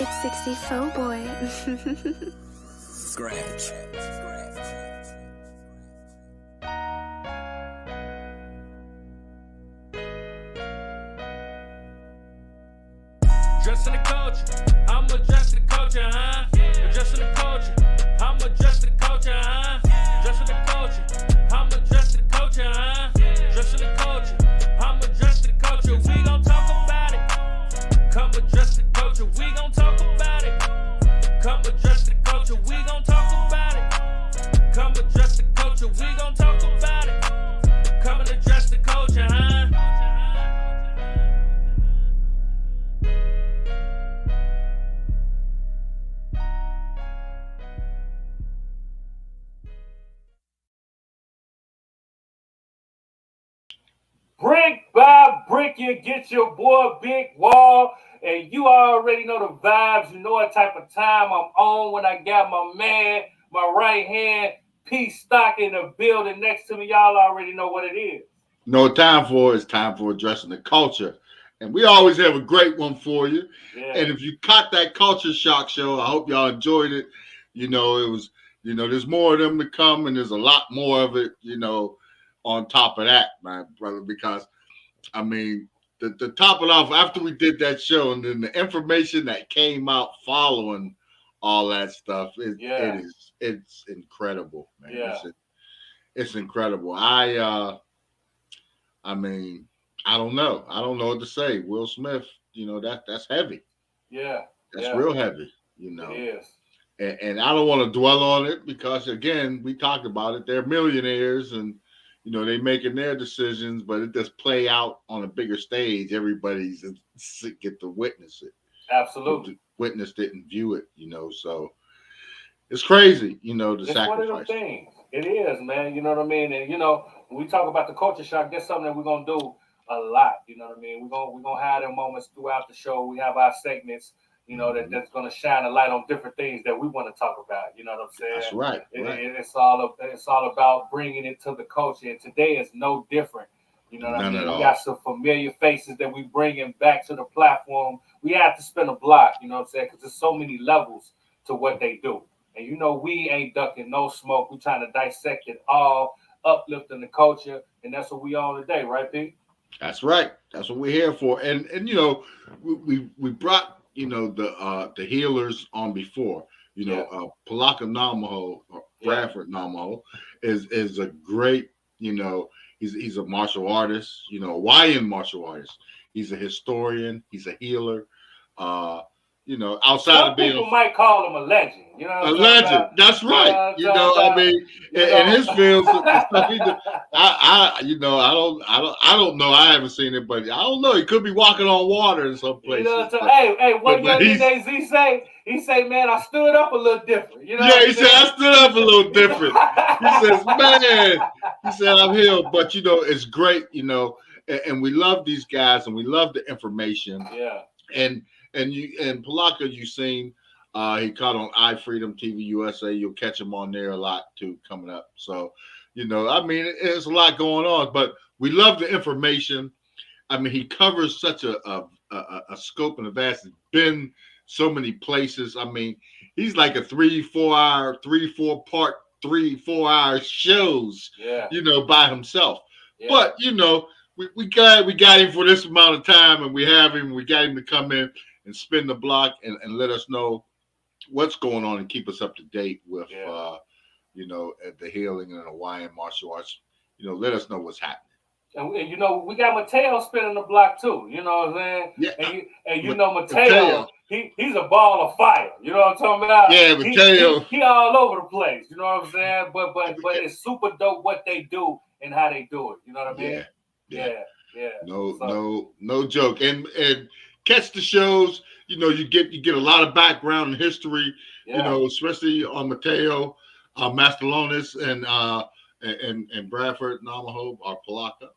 It's 64 boy. Scratch. Dressing the culture, I'm adjusting the culture, huh? Adjusting the culture, I'm adjusting the culture, huh? Dressing the culture, I'm adjusting the culture, huh? Dressing the culture, I'm adjusting the culture. We gon' talk about it. Come adjust the culture, we gon' talk about it. Come adjust the culture, we gon' talk about it. Come adjust the culture, we gon' talk about it. Come and adjust the culture, huh? Brick by brick, you get your boy Big Wall, and you already know the vibes. You know what type of time I'm on when I got my man, my right hand, Pstock in the building next to me. Y'all already know what it is. No time for it. It's time for addressing the culture. And we always have a great one for you. Yeah. And if you caught that Culture Shock show, I hope y'all enjoyed it. It was, there's more of them to come, and there's a lot more of it, on top of that, my brother, because I mean, to top it off, after we did that show, and then the information that came out following all that stuff, it's incredible, man. Yeah. It's incredible. I mean, I don't know what to say. Will Smith, that's heavy. Yeah. That's real heavy, It is. And I don't want to dwell on it because, again, we talked about it. They're millionaires, and they making their decisions, but it does play out on a bigger stage. Everybody's get to witness it. Absolutely. Witnessed it and view it, so it's crazy, the it's sacrifice. One of them things. It is, man. You know what I mean? And when we talk about the culture shock, that's something that we're gonna do a lot. You know what I mean? We're gonna have them moments throughout the show. We have our segments, that's gonna shine a light on different things that we want to talk about. You know what I'm saying? That's right. It's all about bringing it to the culture, and today is no different. You know what I mean? We got some familiar faces that we bringing back to the platform. We have to spin a block. You know what I'm saying? Because there's so many levels to what they do. And we ain't ducking no smoke. We trying to dissect it all, uplifting the culture, and that's what we on today, right, P? That's right. That's what we're here for. And we brought the healers on before. PALAKA NAMAHOE, or Bradford NAMAHOE, is a great. He's a martial artist. Hawaiian martial artist. He's a historian. He's a healer. Outside Some of being people might call him a legend. A legend. That's right. I mean, in his films, the stuff he do, I don't know. I haven't seen it, but I don't know. He could be walking on water in some places. What young Z say? He say, man, I stood up a little different. He said, I stood up a little different. He says, man, I'm here, but it's great, and we love these guys, and we love the information. Yeah. And PALAKA, you've seen. He caught on iHipHopTV USA. You'll catch him on there a lot too coming up. So, I mean, there's a lot going on, but we love the information. I mean, he covers such a scope and a vast. He's been so many places. I mean, he's like a 3-4 hour shows. Yeah. By himself. Yeah. But we got him for this amount of time, and we have him. We got him to come in and spin the block and let us know what's going on and keep us up to date with, the healing and the Hawaiian martial arts. Let us know what's happening. And we got Mateo spinning the block too. You know what I'm saying? Yeah. And Mateo, he's a ball of fire. You know what I'm talking about? Yeah, Mateo. He all over the place. You know what I'm saying? But it's super dope what they do and how they do it. You know what I mean? Yeah. No joke. And catch the shows. You get a lot of background and history. Especially on Mateo, Mastellones, and Bradford NAMAHOE or PALAKA.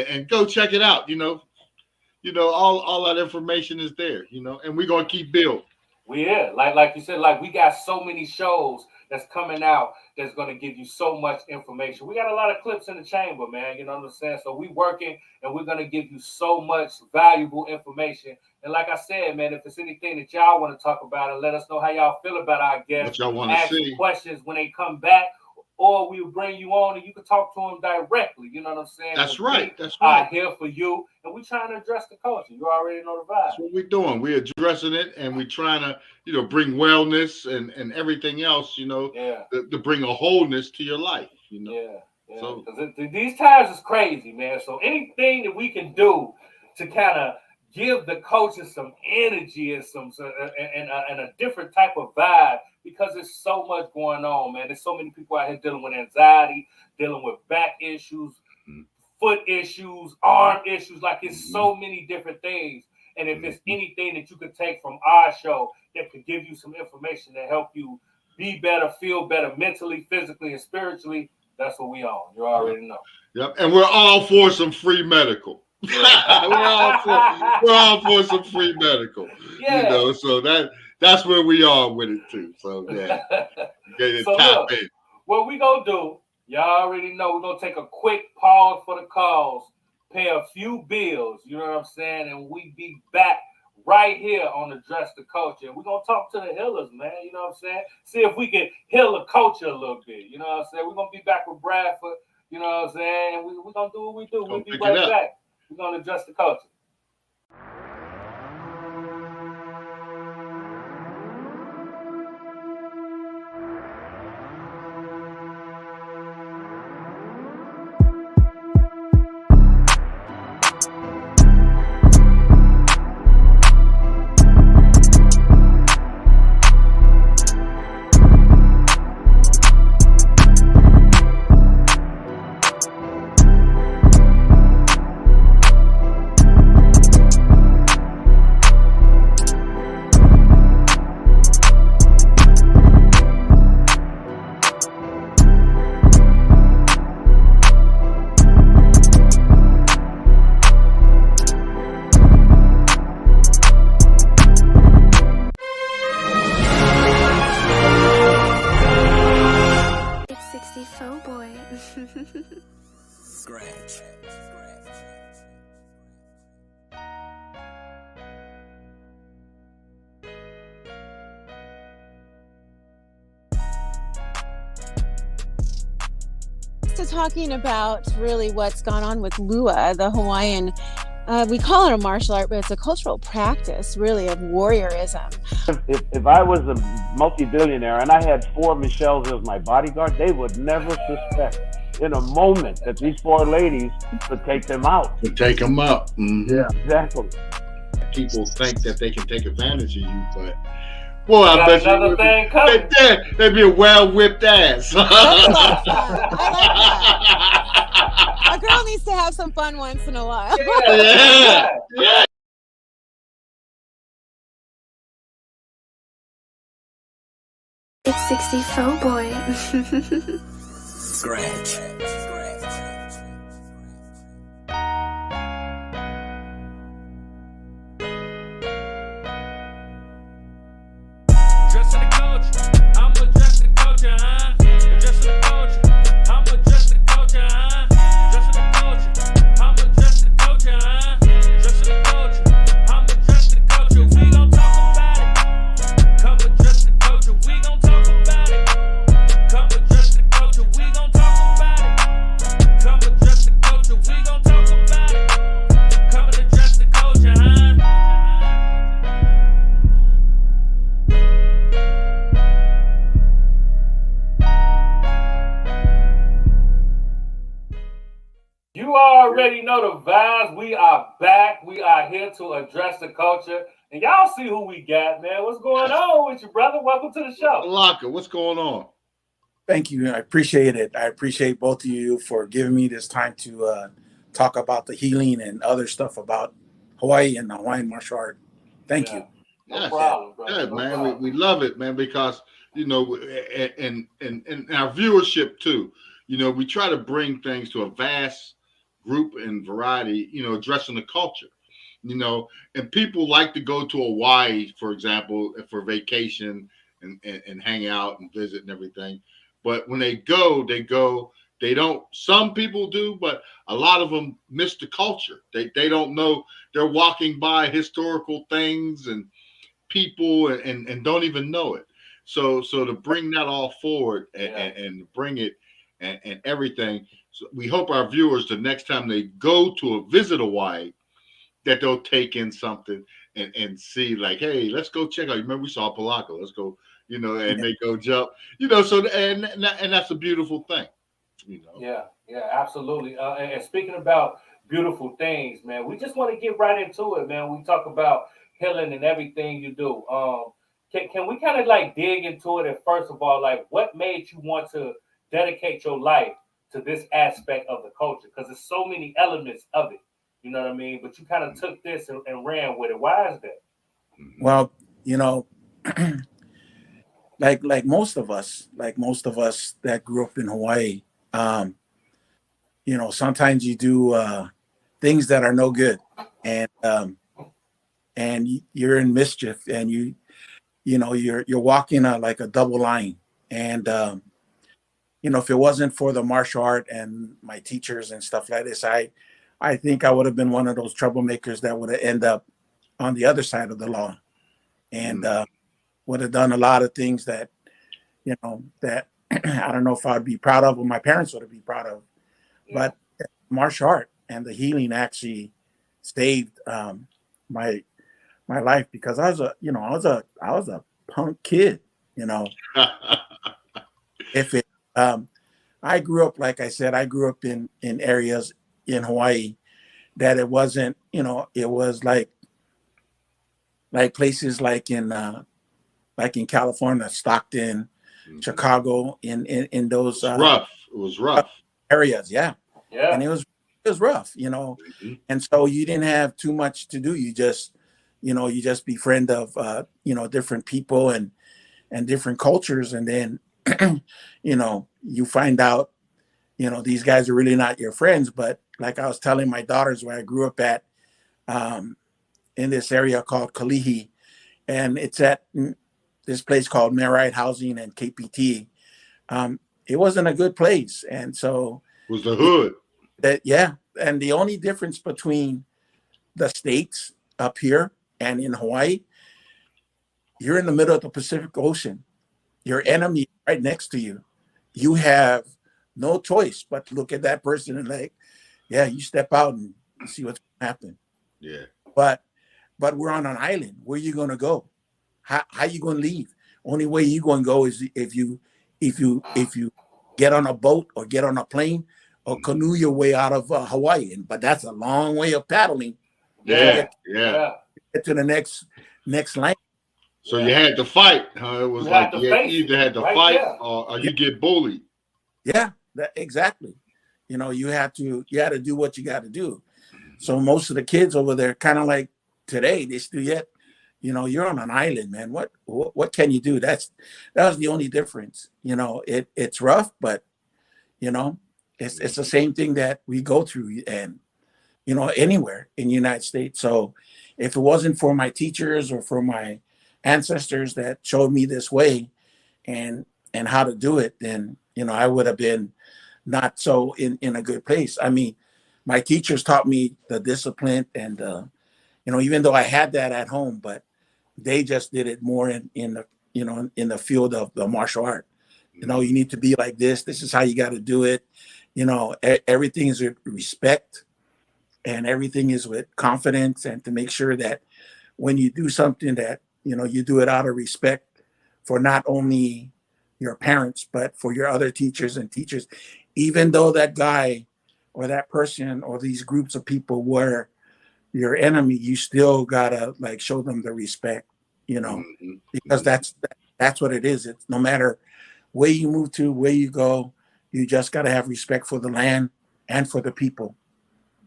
And go check it out. All that information is there. And we're gonna keep building. Like you said, like we got so many shows that's coming out that's going to give you so much information. We got a lot of clips in the chamber, man. You know what I'm saying? So we working and we're going to give you so much valuable information. And like I said, man, if it's anything that y'all want to talk about and let us know how y'all feel about our guests, what y'all want to see, questions when they come back, or we'll bring you on and you can talk to them directly. You know what I'm saying? That's right. That's right. I'm here for you, and we're trying to address the culture. You already know the vibe. That's what we're doing. We're addressing it, and we're trying to, bring wellness and everything else, to bring a wholeness to your life, Yeah. So these times is crazy, man. So anything that we can do to kind of give the coaches some energy and and a different type of vibe, because there's so much going on, man. There's so many people out here dealing with anxiety, dealing with back issues, foot issues, arm issues. Like, it's so many different things. And if it's anything that you could take from our show that could give you some information to help you be better, feel better mentally, physically, and spiritually, that's what we on. You already know. Yep. And we're all for some free medical. Yeah. we're all for some free medical. Yeah. So that's where we are with it too. So yeah. Look, what we gonna do, y'all already know, we're gonna take a quick pause for the calls, pay a few bills, you know what I'm saying, and we be back right here on Address the Culture. We're gonna talk to the healers, man. You know what I'm saying? See if we can heal the culture a little bit. You know what I'm saying? We're gonna be back with Bradford, you know what I'm saying? And we're gonna do what we do. We'll be right back. We're gonna Address the Culture. Scratch. So talking about really what's gone on with Lua, the Hawaiian, we call it a martial art, but it's a cultural practice really of warriorism. If I was a multi-billionaire and I had 4 Michelles as my bodyguard, they would never suspect in a moment that these 4 ladies could take them out. To take them up. Mm-hmm. Yeah, exactly. People think that they can take advantage of you, but boy, I bet you they'd be a well-whipped ass. That's a lot of fun. I like that. A girl needs to have some fun once in a while. Yeah. It's 64 boy. Scratch. Addressing the culture, I'm addressing the culture, huh? Addressing the culture, I'm addressing the culture, huh? Addressing the culture, I'm addressing the culture, huh? Addressing the culture, I'm addressing the culture. We gon' talk about it. Come address the culture, we gon' talk about it. Come address the culture, we gon' talk about it. Come address the culture, we gon' talk about it. Come and address the culture, huh? You already know the vibes. We are back. We are here to address the culture. And y'all see who we got, man. What's going on with you, brother? Welcome to the show. PALAKA, what's going on? Thank you. I appreciate it. I appreciate both of you for giving me this time to talk about the healing and other stuff about Hawaii and the Hawaiian martial art. Thank you. No problem, brother. Yeah, no man. problem. We love it, man, because, and our viewership too, we try to bring things to a vast group and variety, addressing the culture, and people like to go to Hawaii, for example, for vacation and hang out and visit and everything. But when they go, they don't, some people do, but a lot of them miss the culture. They don't know, they're walking by historical things and people and don't even know it. So to bring that all forward and bring it and everything. So we hope our viewers, the next time they go to a visit Hawaii, that they'll take in something and see, like, hey, let's go check out. Remember we saw Palaka, let's go, and they go jump, so and that's a beautiful thing. Yeah, absolutely. And speaking about beautiful things, man, we just want to get right into it, man. We talk about healing and everything you do. Can we kind of like dig into it? And first of all, like, what made you want to dedicate your life to this aspect of the culture? Because there's so many elements of it, you know what I mean? But you kind of took this and ran with it. Why is that? Well, like most of us that grew up in Hawaii, sometimes you do things that are no good, and you're in mischief, and you're walking like a double line. And if it wasn't for the martial art and my teachers and stuff like this, I think I would have been one of those troublemakers that would have ended up on the other side of the law, and would have done a lot of things that that I don't know if I'd be proud of, or my parents would be proud of. But martial art and the healing actually saved my life, because I was a punk kid. If it I grew up, like I said, I grew up in areas in Hawaii that it wasn't, it was like places like in California, Stockton, Chicago, in those rough. It was rough areas, yeah. And it was rough, and so you didn't have too much to do. You just befriend of different people and different cultures, and then you find out these guys are really not your friends. But like I was telling my daughters, where I grew up at, in this area called Kalihi, and it's at this place called Merite Housing and KPT. It wasn't a good place, and so it was the hood. And the only difference between the states up here and in Hawaii, you're in the middle of the Pacific Ocean. Your enemy is right next to you. You have no choice but to look at that person and you step out and see what's going to happen. Yeah. But we're on an island. Where are you going to go? How you going to leave? Only way you going to go is if you get on a boat or get on a plane or canoe your way out of Hawaii. But that's a long way of paddling. Get to the next lane. So you had to fight, huh? It was you either had to fight or you get bullied. Yeah, exactly. You had to do what you got to do. So most of the kids over there, kind of like today, they still you're on an island, man. What can you do? That was the only difference. It's rough, but it's the same thing that we go through, and anywhere in the United States. So if it wasn't for my teachers or for my ancestors that showed me this way and how to do it, then I would have been not so in a good place. I mean, my teachers taught me the discipline, and even though I had that at home, but they just did it more in the field of the martial art. You need to be like this. This is how you got to do it. Everything is with respect, and everything is with confidence, and to make sure that when you do something that you do it out of respect for not only your parents, but for your other teachers and teachers. Even though that guy or that person or these groups of people were your enemy, you still gotta show them the respect, because that's what it is. It's no matter where you move to, where you go, you just gotta have respect for the land and for the people.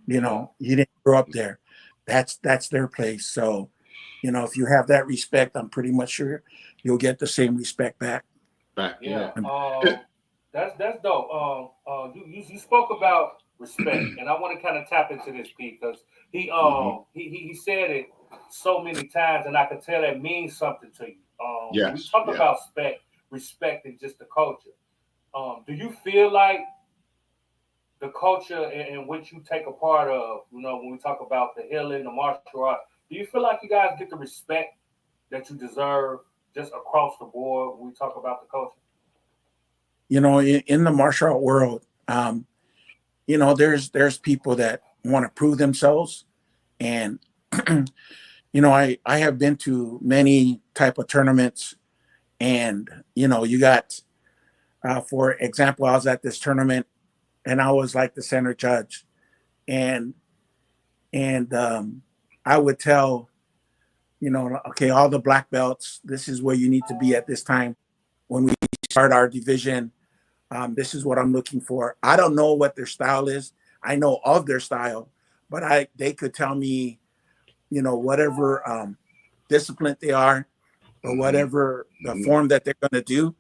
You didn't grow up there. That's their place. So, if you have that respect, I'm pretty much sure you'll get the same respect back. Yeah. That's dope. You spoke about respect, and I want to kind of tap into this, Pete, because he said it so many times, and I can tell that means something to you. When we Yes. talk about respect and just the culture, do you feel like the culture in which you take a part of, when we talk about the healing, the martial art, do you feel like you guys get the respect that you deserve just across the board when we talk about the culture? In the martial art world, there's people that want to prove themselves, and I have been to many type of tournaments, and you got, for example, I was at this tournament, and I was like the center judge, and I would tell, okay, all the black belts, this is where you need to be at this time when we start our division. This is what I'm looking for. I don't know what their style is. I know of their style, but they could tell me, whatever discipline they are, or whatever the form that they're going to do.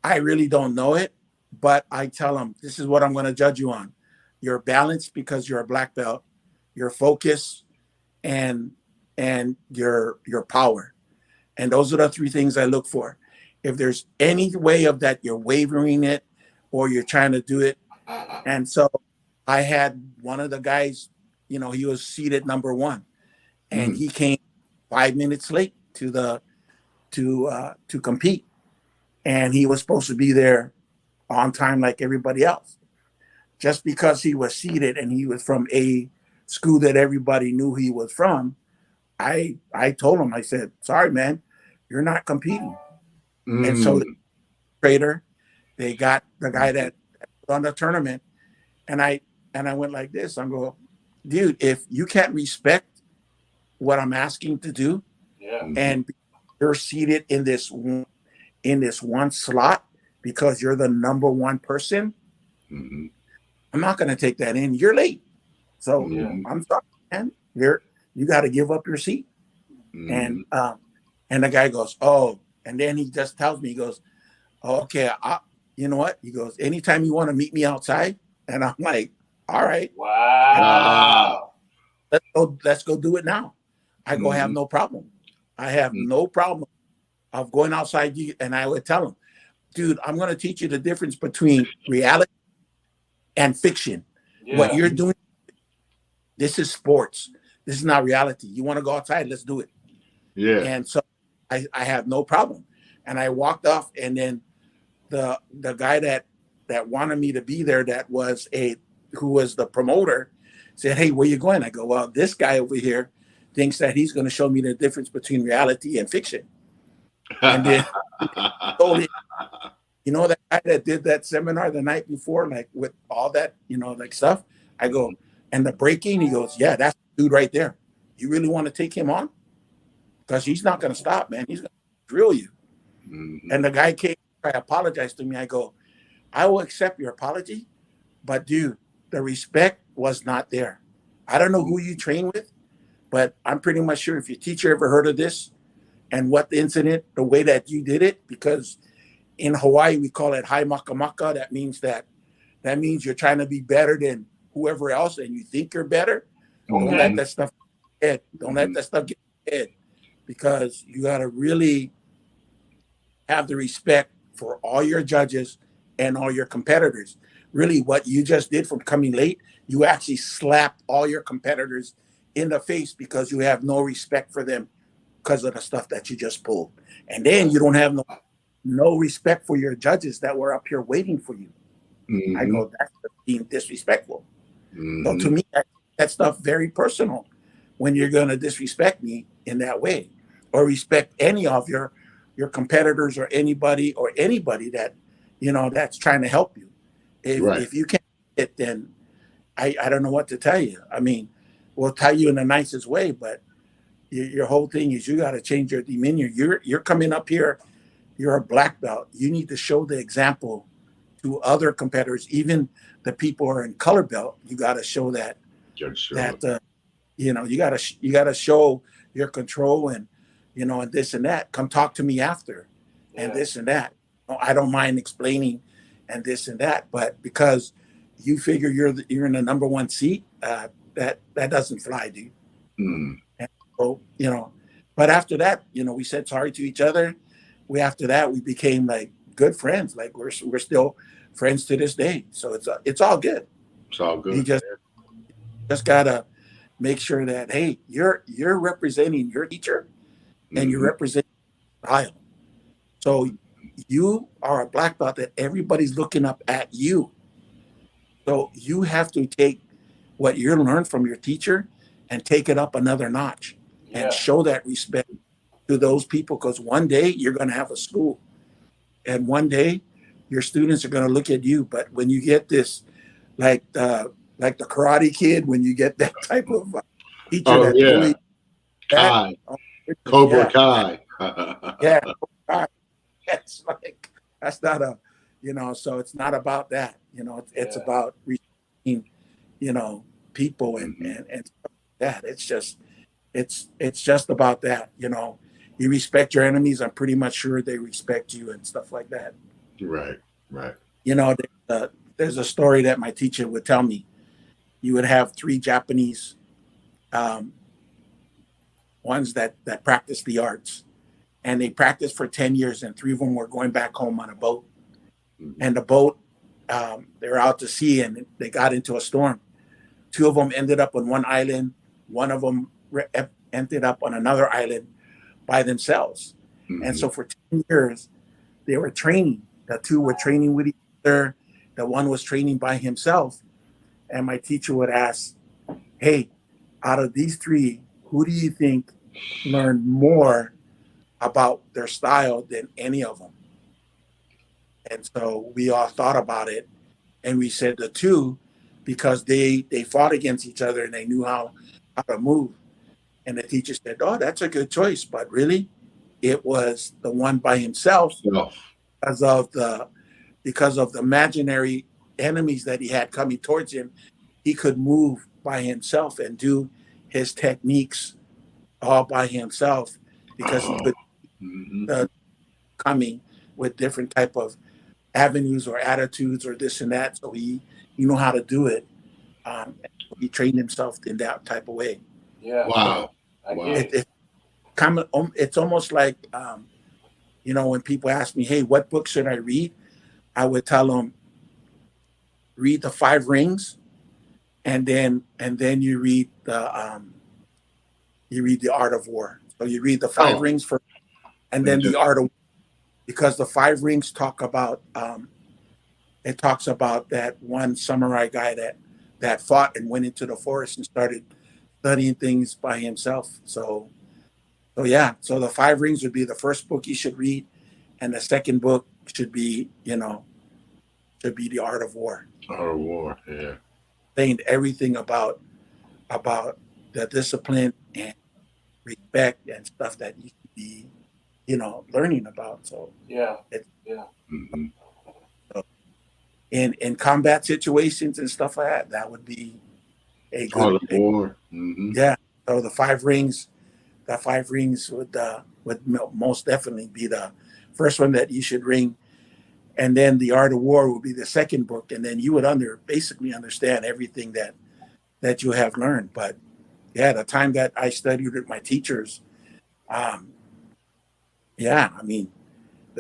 I really don't know it, but I tell them, this is what I'm going to judge you on. You're balanced because you're a black belt, your focus, and your power. And those are the three things I look for. If there's any way of that you're wavering it or you're trying to do it. And so I had one of the guys, he was seated number 1, and he came 5 minutes late to compete. And he was supposed to be there on time like everybody else. Just because he was seated and he was from a school that everybody knew he was from, I told him, I said, sorry, man, you're not competing. And so the trader, they got the guy that put on the tournament, and I went like this. I'm going, dude, if you can't respect what I'm asking to do, and you're seated in this one slot because you're the number 1 person, I'm not going to take that in. You're late. So I'm sorry, man. You got to give up your seat. And the guy goes, oh, and then he just tells me, he goes, oh, okay, you know what? He goes, anytime you want to meet me outside. And I'm like, all right. Wow. Let's go do it now. I go, have no problem. I have no problem of going outside. And I would tell him, dude, I'm going to teach you the difference between reality and fiction. What you're doing, this is sports. This is not reality. You want to go outside? Let's do it. Yeah. And so I have no problem. And I walked off, and then the guy that wanted me to be there, who was the promoter, said, hey, where you going? I go, well, this guy over here thinks that he's going to show me the difference between reality and fiction. And then told him, that guy that did that seminar the night before, like with all that, like stuff. I go, and the breaking, he goes, yeah, that's the dude right there. You really want to take him on? Because he's not going to stop, man. He's going to drill you. And the guy came, I apologized to me. I go, I will accept your apology, but dude, the respect was not there. I don't know who you train with, but I'm pretty much sure if your teacher ever heard of this and what the incident, the way that you did it, because in Hawaii, we call it hai makamaka. That means you're trying to be better than whoever else, and you think you're better. Don't let that stuff get in your head. Don't let that stuff get in your head, because you got to really have the respect for all your judges and all your competitors. Really, what you just did from coming late, you actually slapped all your competitors in the face because you have no respect for them because of the stuff that you just pulled. And then you don't have no respect for your judges that were up here waiting for you. I go, that's being disrespectful. So to me, that stuff very personal when you're going to disrespect me in that way, or respect any of your competitors or anybody that, that's trying to help you. If you can't do it, then I don't know what to tell you. I mean, we'll tell you in the nicest way, but your whole thing is you got to change your demeanor. You're coming up here, you're a black belt. You need to show the example to other competitors, even the people who are in color belt. You got to show that you got to show your control and and this and that. Come talk to me after, and this and that. I don't mind explaining, and this and that. But because you figure you're in the number 1 seat, that doesn't fly, dude. And so, but after that, we said sorry to each other. after that we became like good friends. Like we're still friends to this day. So it's all good. It's all good. You just gotta make sure that, hey, you're representing your teacher and you're representing style. So you are a black belt that everybody's looking up at you. So you have to take what you learned from your teacher and take it up another notch and show that respect to those people, because one day you're going to have a school and one day your students are going to look at you. But when you get this, like the Karate Kid, when you get that type of teacher Kai. Cobra Kai. Yeah. It's like, that's not a, so it's not about that, it's about respecting, people and stuff like that. It's just about that, you respect your enemies. I'm pretty much sure they respect you and stuff like that. Right. There's a story that my teacher would tell me. You would have 3 Japanese ones that practice the arts, and they practiced for 10 years, and 3 of them were going back home on a boat. And the boat, they were out to sea and they got into a storm. 2 of them ended up on one island. 1 of them ended up on another island by themselves. And so for 10 years, they were training. The 2 were training with each other. The 1 was training by himself. And my teacher would ask, hey, out of these 3, who do you think learned more about their style than any of them? And so we all thought about it, and we said the 2, because they fought against each other and they knew how to move. And the teacher said, oh, that's a good choice, but really it was the one by himself because of the imaginary enemies that he had coming towards him. He could move by himself and do his techniques all by himself, because he could coming with different type of avenues or attitudes or this and that. So he knew how to do it. He trained himself in that type of way. Yeah. Wow. It's almost like, when people ask me, hey, what book should I read? I would tell them, read the 5 Rings, and then you read the Art of War. So you read the 5 Rings first, and then the Art of War, because the 5 Rings talk about it talks about that one samurai guy that fought and went into the forest and started studying things by himself. So the 5 Rings would be the first book you should read, and the second book should be the Art of War. Art of War, yeah. Saying everything about the discipline and respect and stuff that you should be, learning about. So So in combat situations and stuff like that, that would be a good Art of War. Yeah. So the 5 Rings would most definitely be the first one that you should ring. And then the Art of War would be the second book. And then you would basically understand everything that you have learned. But yeah, the time that I studied with my teachers, the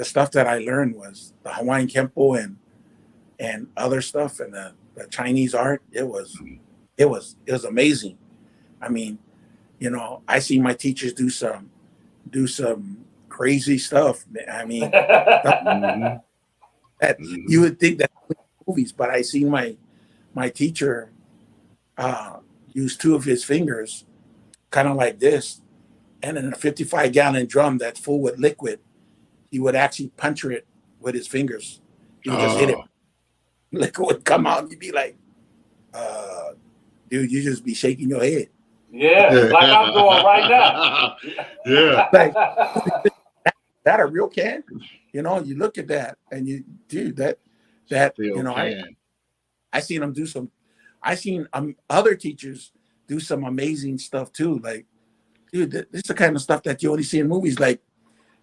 stuff that I learned was the Hawaiian Kempo and other stuff, and the Chinese art. It was amazing. I mean, I see my teachers do some crazy stuff. I mean, that you would think that movies, but I seen my teacher use 2 of his fingers, kind of like this, and in a 55-gallon drum that's full with liquid, he would actually puncture it with his fingers. He would just hit it. Liquid would come out, and you'd be like, dude, you just be shaking your head. Yeah, like I'm doing right now. Yeah. Like, that a real can? You look at that and you do that. I seen them do some. I seen other teachers do some amazing stuff too. Like, dude, this is the kind of stuff that you only see in movies. Like,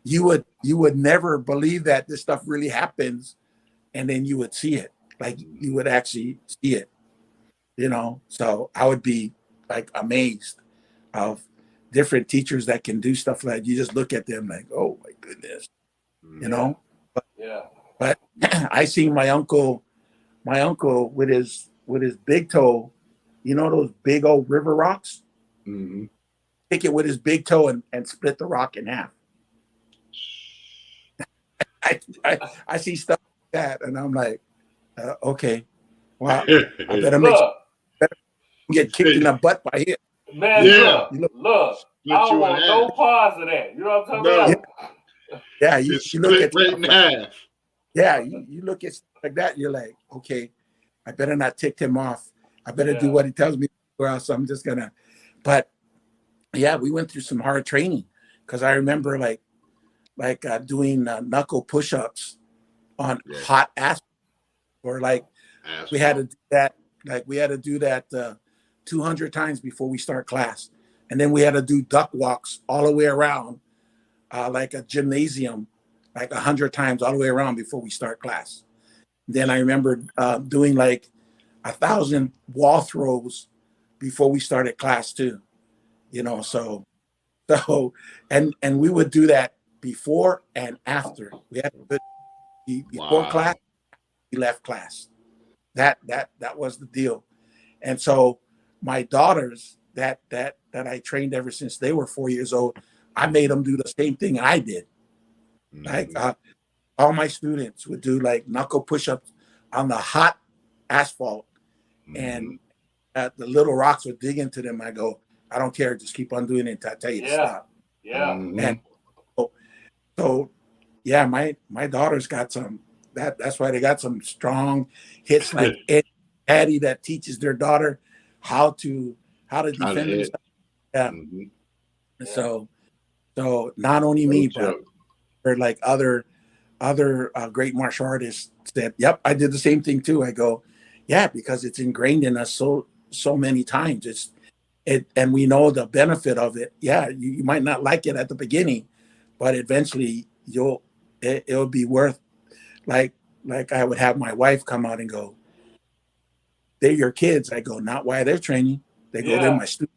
you would never believe that this stuff really happens, and then you would see it. Like, you would actually see it. So I would be like amazed of different teachers that can do stuff like, you just look at them like, oh my goodness. you know. Yeah. But I see my uncle with his big toe, you know, those big old river rocks. Mm-hmm. Pick it with his big toe and split the rock in half. I see stuff like that, and I'm like, okay, well, I better make sure I get kicked in the butt by him. Man, Yeah. look. I don't want no parts of that. You know what I'm talking about? Yeah, you look at right in half. Yeah, you look at stuff like that, you're like, okay, I better not tick him off. I better do what he tells me, or else I'm just gonna. But yeah, we went through some hard training because I remember like doing knuckle push-ups on hot asphalt, or like we had to do that. Like we had to do that 200 times before we start class, and then we had to do duck walks all the way around, like a gymnasium, like 100 times all the way around before we start class. Then I remember doing like 1,000 wall throws before we started class too. You know, so and we would do that before and after. We had to do it before class, we left class. That was the deal. And so my daughters that I trained ever since they were 4 years old, I made them do the same thing I did. Like all my students would do like knuckle push-ups on the hot asphalt, and the little rocks would dig into them. I go, I don't care, just keep on doing it until I tell you to stop. Yeah. And so yeah, my daughters got some. That's why they got some strong hits, like Eddie Patty that teaches their daughter how to defend themselves. Yeah. So not only me, but like other great martial artists said, yep, I did the same thing too. I go, yeah, because it's ingrained in us so many times. And we know the benefit of it. Yeah, you might not like it at the beginning, but eventually it'll be worth. Like I would have my wife come out and go, they're your kids. I go, not why they're training. They go, they're my students.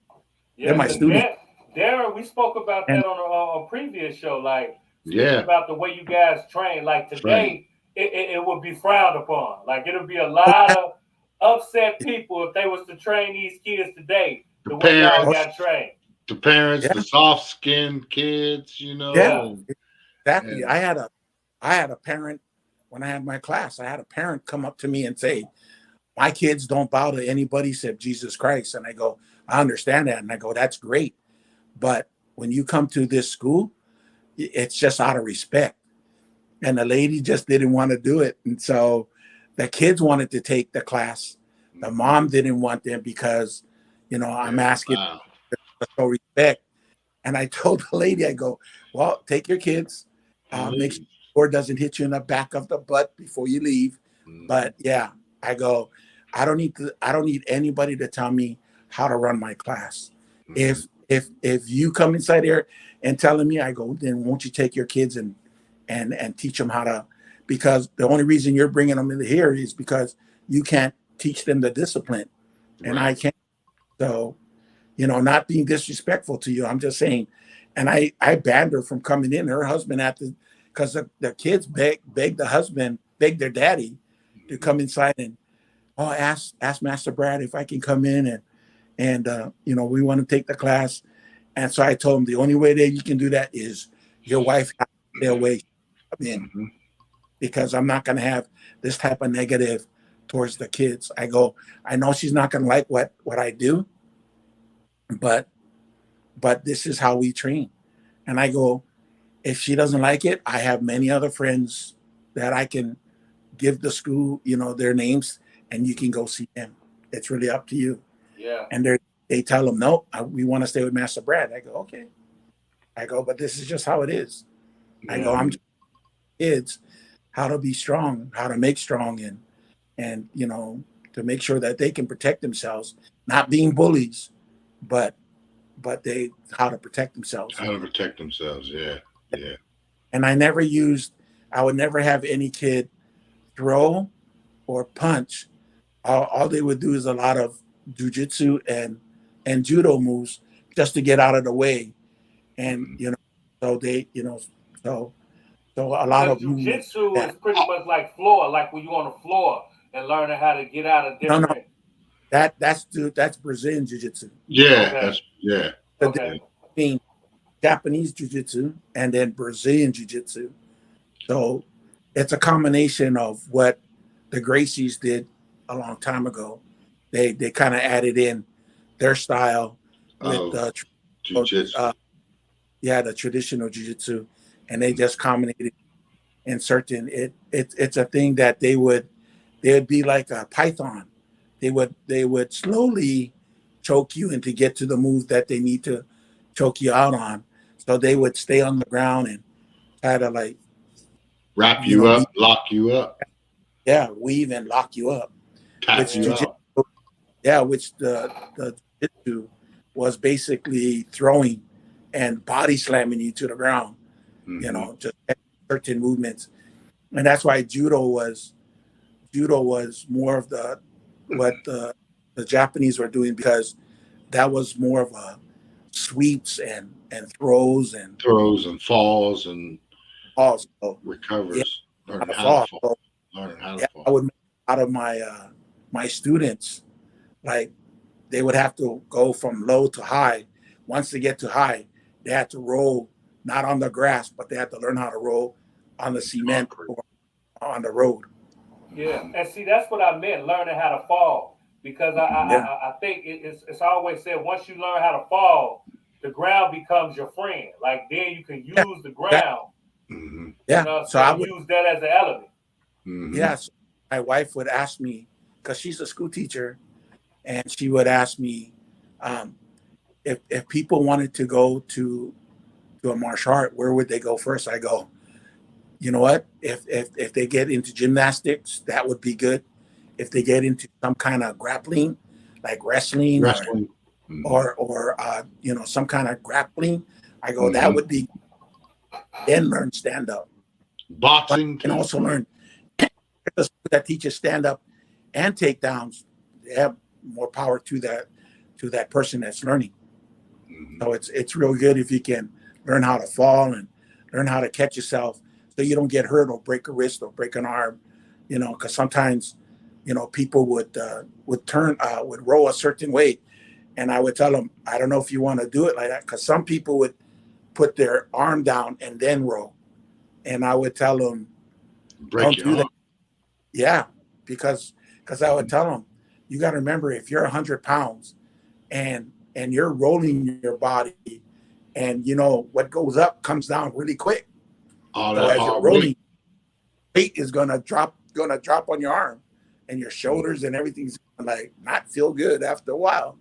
They're my students. Darren, we spoke about that on a previous show. Like, about the way you guys train. Like today, it would be frowned upon. Like it'll be a lot of upset people if they was to train these kids today. The way y'all got trained. The parents, the soft-skinned kids, you know. Yeah, exactly. I had a parent when I had my class. I had a parent come up to me and say, "My kids don't bow to anybody except Jesus Christ." And I go, "I understand that." And I go, "That's great, but when you come to this school, it's just out of respect." And the lady just didn't want to do it, and so the kids wanted to take the class. The mom didn't want them because, I'm asking for respect. And I told the lady, I go, well, take your kids, make sure it doesn't hit you in the back of the butt before you leave. But yeah, I go, I don't need anybody to tell me how to run my class. If you come inside here and telling me, I go, then won't you take your kids and teach them how to, because the only reason you're bringing them in here is because you can't teach them the discipline, and I can't. So, not being disrespectful to you, I'm just saying. And I banned her from coming in. Her husband because the kids begged their daddy to come inside and ask Master Brad if I can come in and we want to take the class. And so I told him the only way that you can do that is your wife has to stay away from in, because I'm not going to have this type of negative towards the kids. I go, I know she's not going to like what I do, but this is how we train. And I go, if she doesn't like it, I have many other friends that I can give the school, their names, and you can go see them. It's really up to you. Yeah. And they tell them, no, we want to stay with Master Brad. I go, okay. I go, but this is just how it is. Yeah. I go, I'm just kids how to be strong, how to make strong, and to make sure that they can protect themselves, not being bullies, but they how to protect themselves. How to protect themselves, yeah. And I would never have any kid throw or punch. All they would do is a lot of jujitsu and judo moves just to get out of the way. And so So a lot of jiu-jitsu is pretty much like floor, like when you're on the floor and learning how to get out of different. No. That's Brazilian jiu-jitsu. Yeah, Okay. yeah. Okay. Between Japanese jiu-jitsu and then Brazilian jiu-jitsu. So it's a combination of what the Gracies did a long time ago. They kind of added in their style with jiu-jitsu. The traditional jiu-jitsu, and they just combinated in certain. It's a thing that they'd be like a python. They would slowly choke you and to get to the move that they need to choke you out on. So they would stay on the ground and try to like wrap you up, lock you up. Yeah, weave and lock you up. Catch you out. Yeah, which the jiu-jitsu was basically throwing and body slamming you to the ground. You know, just certain movements, and that's why judo was more of what the Japanese were doing, because that was more of a sweeps and throws and falls and Yeah, recovers. Learning how to fall. I would make out of my students, like they would have to go from low to high. Once they get to high, they had to roll not on the grass, but they had to learn how to roll on the cement or on the road. Yeah, and see, that's what I meant, learning how to fall. Because I think it's always said, once you learn how to fall, the ground becomes your friend. Like then you can use the ground. Yeah, you know, so I would use that as an element. Yes, my wife would ask me, because she's a school teacher, and she would ask me if people wanted to go to a martial art, where would they go first? I go, you know what? If they get into gymnastics, that would be good. If they get into some kind of grappling, like wrestling. or you know, some kind of grappling, I go, that would be. Then learn stand up. Boxing and also learn that teaches stand up and takedowns. They have more power to that person that's learning. So it's real good if you can learn how to fall and learn how to catch yourself so you don't get hurt or break a wrist or break an arm. You know, because sometimes, you know, people would roll a certain way, and I would tell them, I don't know if you want to do it like that, because some people would put their arm down and then roll, and I would tell them, don't do that. Yeah, because I would tell them, you got to remember, if you're 100 pounds and you're rolling your body, and you know what goes up comes down really quick. So as you're rolling, weight is gonna drop on your arm, and your shoulders and everything's gonna like not feel good after a while.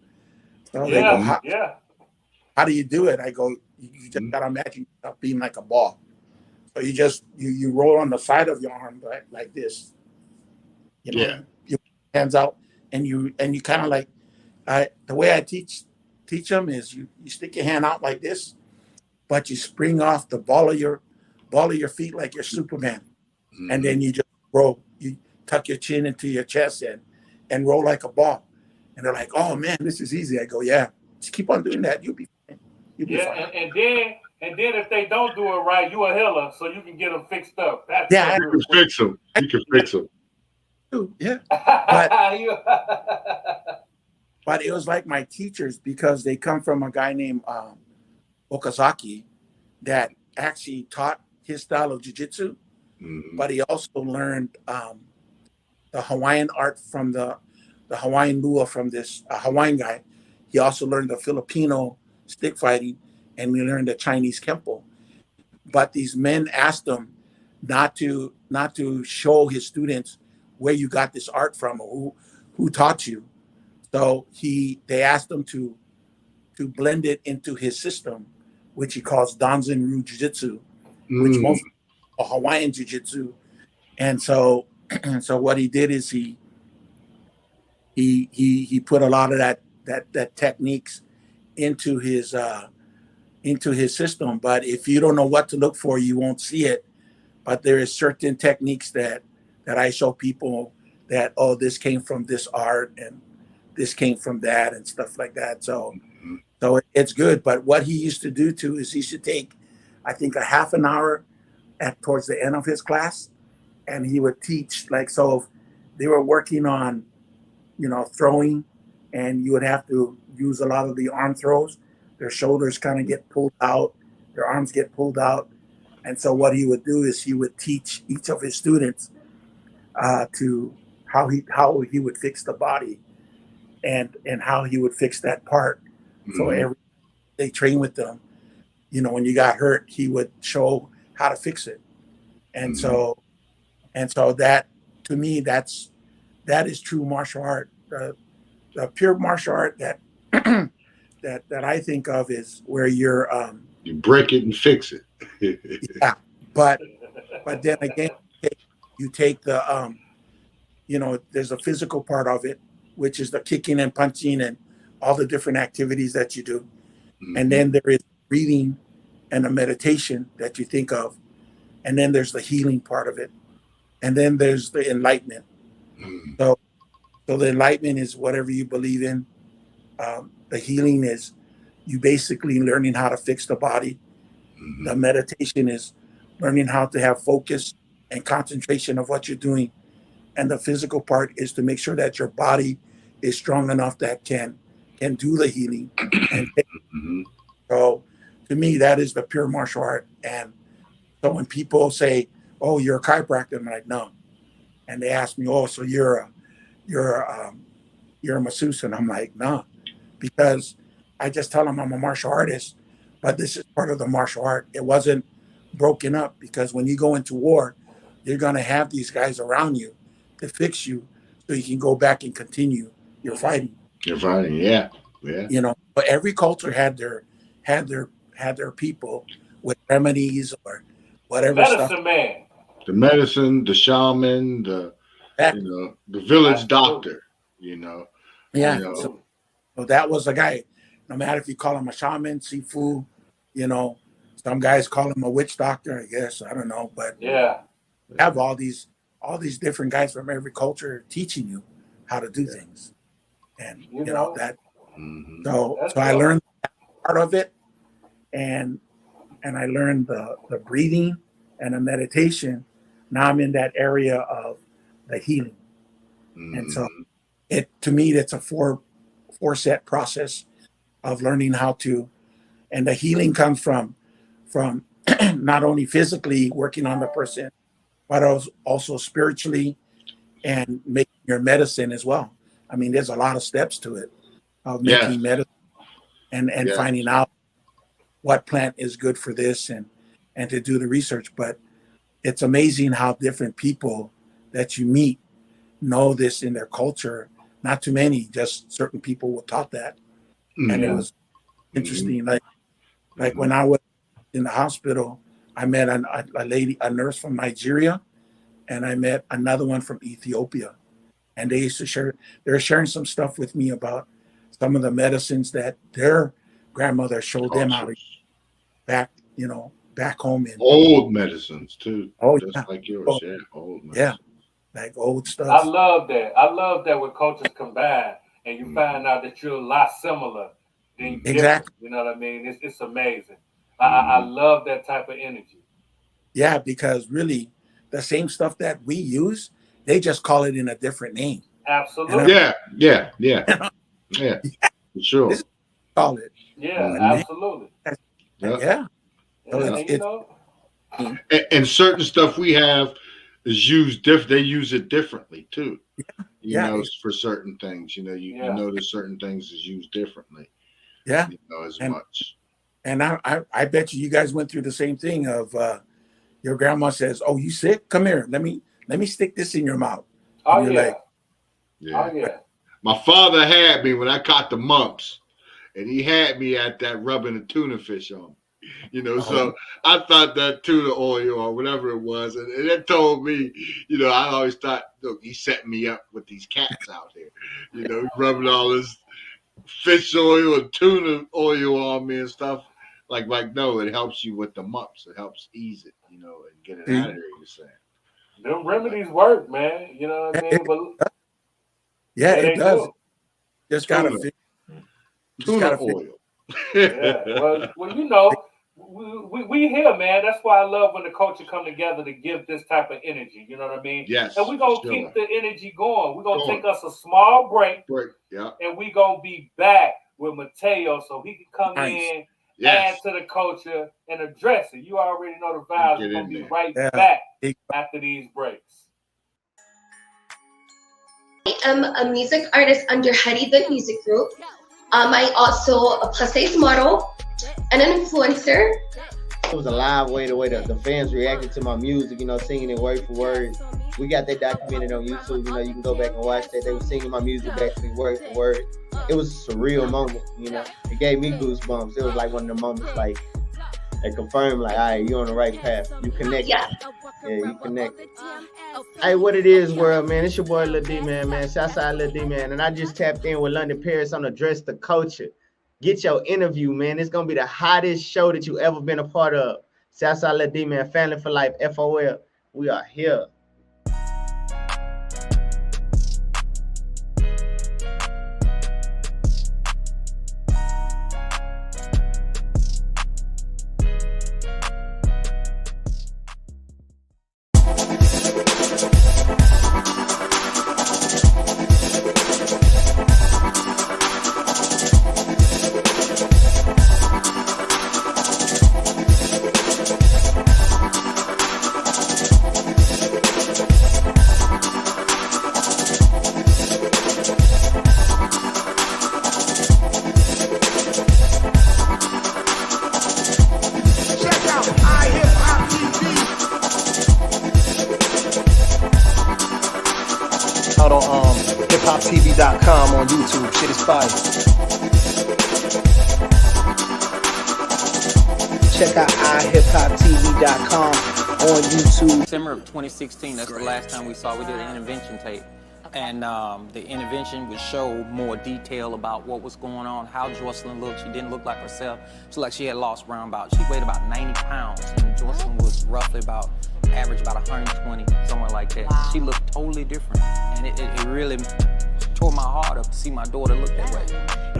So they go, how do you do it? I go, you just gotta imagine yourself being like a ball. So you just you roll on the side of your arm like this. You know, your hands out, and you kind of like, the way I teach them is you stick your hand out like this, but you spring off the ball of your feet like you're Superman, and then you just roll. You tuck your chin into your chest and roll like a ball. And they're like, "Oh man, this is easy." I go, "Yeah, just keep on doing that. You'll be fine." And then if they don't do it right, you a healer, so you can get them fixed up. That's you can fix them. You can fix them. Yeah, but it was like my teachers, because they come from a guy named Okazaki that actually taught his style of jiu-jitsu, but he also learned the Hawaiian art from the Hawaiian lua from this Hawaiian guy. He also learned the Filipino stick fighting, and we learned the Chinese kempo. But these men asked him not to show his students where you got this art from or who taught you. So they asked him to blend it into his system, which he calls Danzen-ryu Jiu-Jitsu, which most are Hawaiian Jiu-Jitsu. And so what he did is he put a lot of that techniques into his system. But if you don't know what to look for, you won't see it. But there is certain techniques that I show people that, oh, this came from this art and this came from that and stuff like that. So it's good. But what he used to do too is he should take, I think, a half an hour at towards the end of his class, and he would teach like, so if they were working on, you know, throwing, and you would have to use a lot of the arm throws, their shoulders kind of get pulled out, their arms get pulled out. And so what he would do is he would teach each of his students to how he would fix the body and how he would fix that part. So every they train with them, you know, when you got hurt, he would show how to fix it. And so that, to me, that is true martial art. The pure martial art that that I think of is where you're you break it and fix it. yeah, but then again, you take the you know, there's a physical part of it, which is the kicking and punching and all the different activities that you do. And then there is breathing and a meditation that you think of. And then there's the healing part of it. And then there's the enlightenment. So the enlightenment is whatever you believe in. The healing is you basically learning how to fix the body. The meditation is learning how to have focus and concentration of what you're doing. And the physical part is to make sure that your body is strong enough that can do the healing. And so to me, that is the pure martial art. And so when people say, "Oh, you're a chiropractor," I'm like, "No." And they ask me, "Oh, so you're a masseuse?" And I'm like, "No," because I just tell them I'm a martial artist, but this is part of the martial art. It wasn't broken up, because when you go into war, you're going to have these guys around you to fix you so you can go back and continue your fighting. You're fighting, yeah. You know, but every culture had their people with remedies or whatever Medicine stuff. man. The medicine, the shaman, the village doctor, you know. Yeah. You know. So that was the guy. No matter if you call him a shaman, sifu, you know, some guys call him a witch doctor, I guess. I don't know. But yeah, you have all these different guys from every culture teaching you how to do things. And you know that. So I learned that part of it, and I learned the breathing and the meditation. Now I'm in that area of the healing. And so to me, it's a four set process of learning how to, and the healing comes from not only physically working on the person, but also spiritually and making your medicine as well. I mean, there's a lot of steps to it of making medicine and finding out what plant is good for this and to do the research. But it's amazing how different people that you meet know this in their culture. Not too many, just certain people were taught that. And it was interesting. Like when I was in the hospital, I met a nurse from Nigeria, and I met another one from Ethiopia. And they used to they were sharing some stuff with me about some of the medicines that their grandmother showed them how to back home in. Old medicines too. Oh, just like yours, old medicine. Yeah, like old stuff. I love that. I love that when cultures combine and you find out that you're a lot similar than exactly. You know what I mean? It's amazing. I love that type of energy. Yeah, because really, the same stuff that we use, they just call it in a different name. Absolutely. Yeah, for sure. Call it. Yeah, absolutely. Yeah. And certain stuff we have is used different. They use it differently too. You know, for certain things. You know, you notice certain things is used differently. Yeah. You know, as much. And I bet you guys went through the same thing of your grandma says, "Oh, you sick? Come here. Let me stick this in your mouth." Oh, and yeah. Yeah. Oh, yeah. My father had me when I caught the mumps, and he had me at that rubbing a tuna fish on me. You know, so I thought that tuna oil or whatever it was, and it told me, you know, I always thought, look, he set me up with these cats out here, you know, rubbing all this fish oil and tuna oil on me and stuff. Like, no, it helps you with the mumps. It helps ease it, you know, and get it out of there, you're saying. Them remedies work, man. You know what I mean? It does. Just gotta tuna oil. Yeah. Well, you know, we here, man. That's why I love when the culture come together to give this type of energy. You know what I mean? Yes. And we're going to sure. keep the energy going. We're going to take us a small break. Yeah. And we're going to be back with Mateo so he can come in, Yes. add to the culture, and address it. You already know the vibes. We're going to be right Yeah. back after these breaks. I am a music artist under Huddy the Music Group. I also a plus size model and an influencer. It was a live way, the way the fans reacted to my music, you know, singing it word for word. We got that documented on YouTube, you know, you can go back and watch that. They were singing my music back to me word for word. It was a surreal moment, you know. It gave me goosebumps. It was like one of the moments, like, they confirmed, like, all right, you're on the right path. You connect. Yeah, you connect. Hey, what it is, world, man. It's your boy, Lil D, man. Southside Lil D, man. And I just tapped in with London Paris on Address the Culture. Get your interview, man. It's going to be the hottest show that you ever been a part of. Southside Lil D, man. Family for life, FOL. We are here. Out on HipHopTV.com on YouTube. Shit is fire. Check out iHipHopTV.com on YouTube. December of 2016, that's the last time we saw. We did an intervention tape. And the intervention would show more detail about what was going on, how Jocelyn looked. She didn't look like herself. She looked like she had lost around she weighed about 90 pounds. And Jocelyn was roughly average about 120, somewhere like that. Wow. She looked totally different. And it really tore my heart up to see my daughter look that way.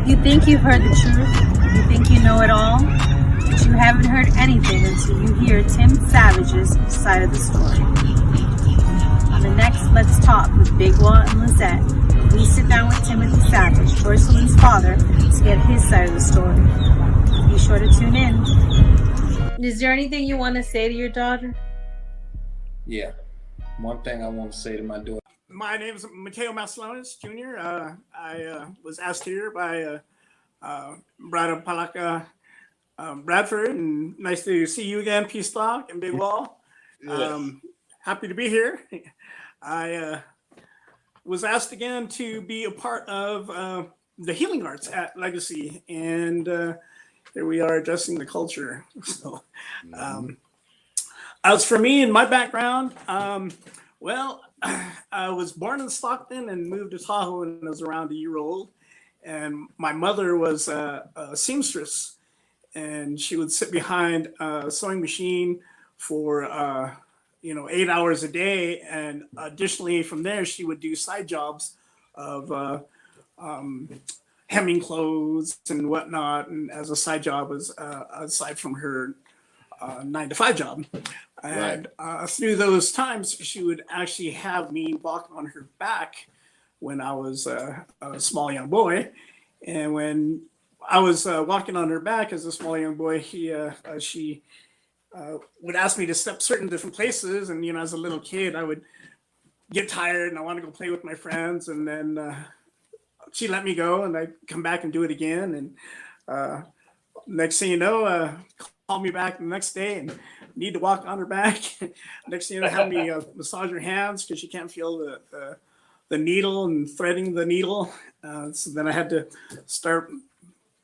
You think you've heard the truth, you think you know it all, but you haven't heard anything until you hear Tim Savage's side of the story. On the next Let's Talk with Bigg and Lizette, we sit down with Timothy Savage, Jocelyn's father, to get his side of the story. Be sure to tune in. Is there anything you want to say to your daughter? Yeah. One thing I want to say to my daughter. My name is Mateo Masellones, Jr. I was asked here by Brother Palaka Bradford, and nice to see you again, P.stock and Bigg. Yes. Happy to be here. I was asked again to be a part of the healing arts at Legacy, and here we are addressing the culture. So, as for me and my background, well, I was born in Stockton and moved to Tahoe when I was around a year old. And my mother was a seamstress, and she would sit behind a sewing machine for 8 hours a day. And additionally, from there, she would do side jobs of hemming clothes and whatnot, and as a side job, aside from her 9-to-5 job. And through those times, she would actually have me walk on her back when I was a small young boy. And when I was walking on her back as a small young boy, she would ask me to step certain different places. And, as a little kid, I would get tired and I want to go play with my friends. And then she'd let me go and I'd come back and do it again. And next thing you know, call me back the next day and need to walk on her back. Next thing you know, have me massage her hands because she can't feel the needle and threading the needle. So then I had to start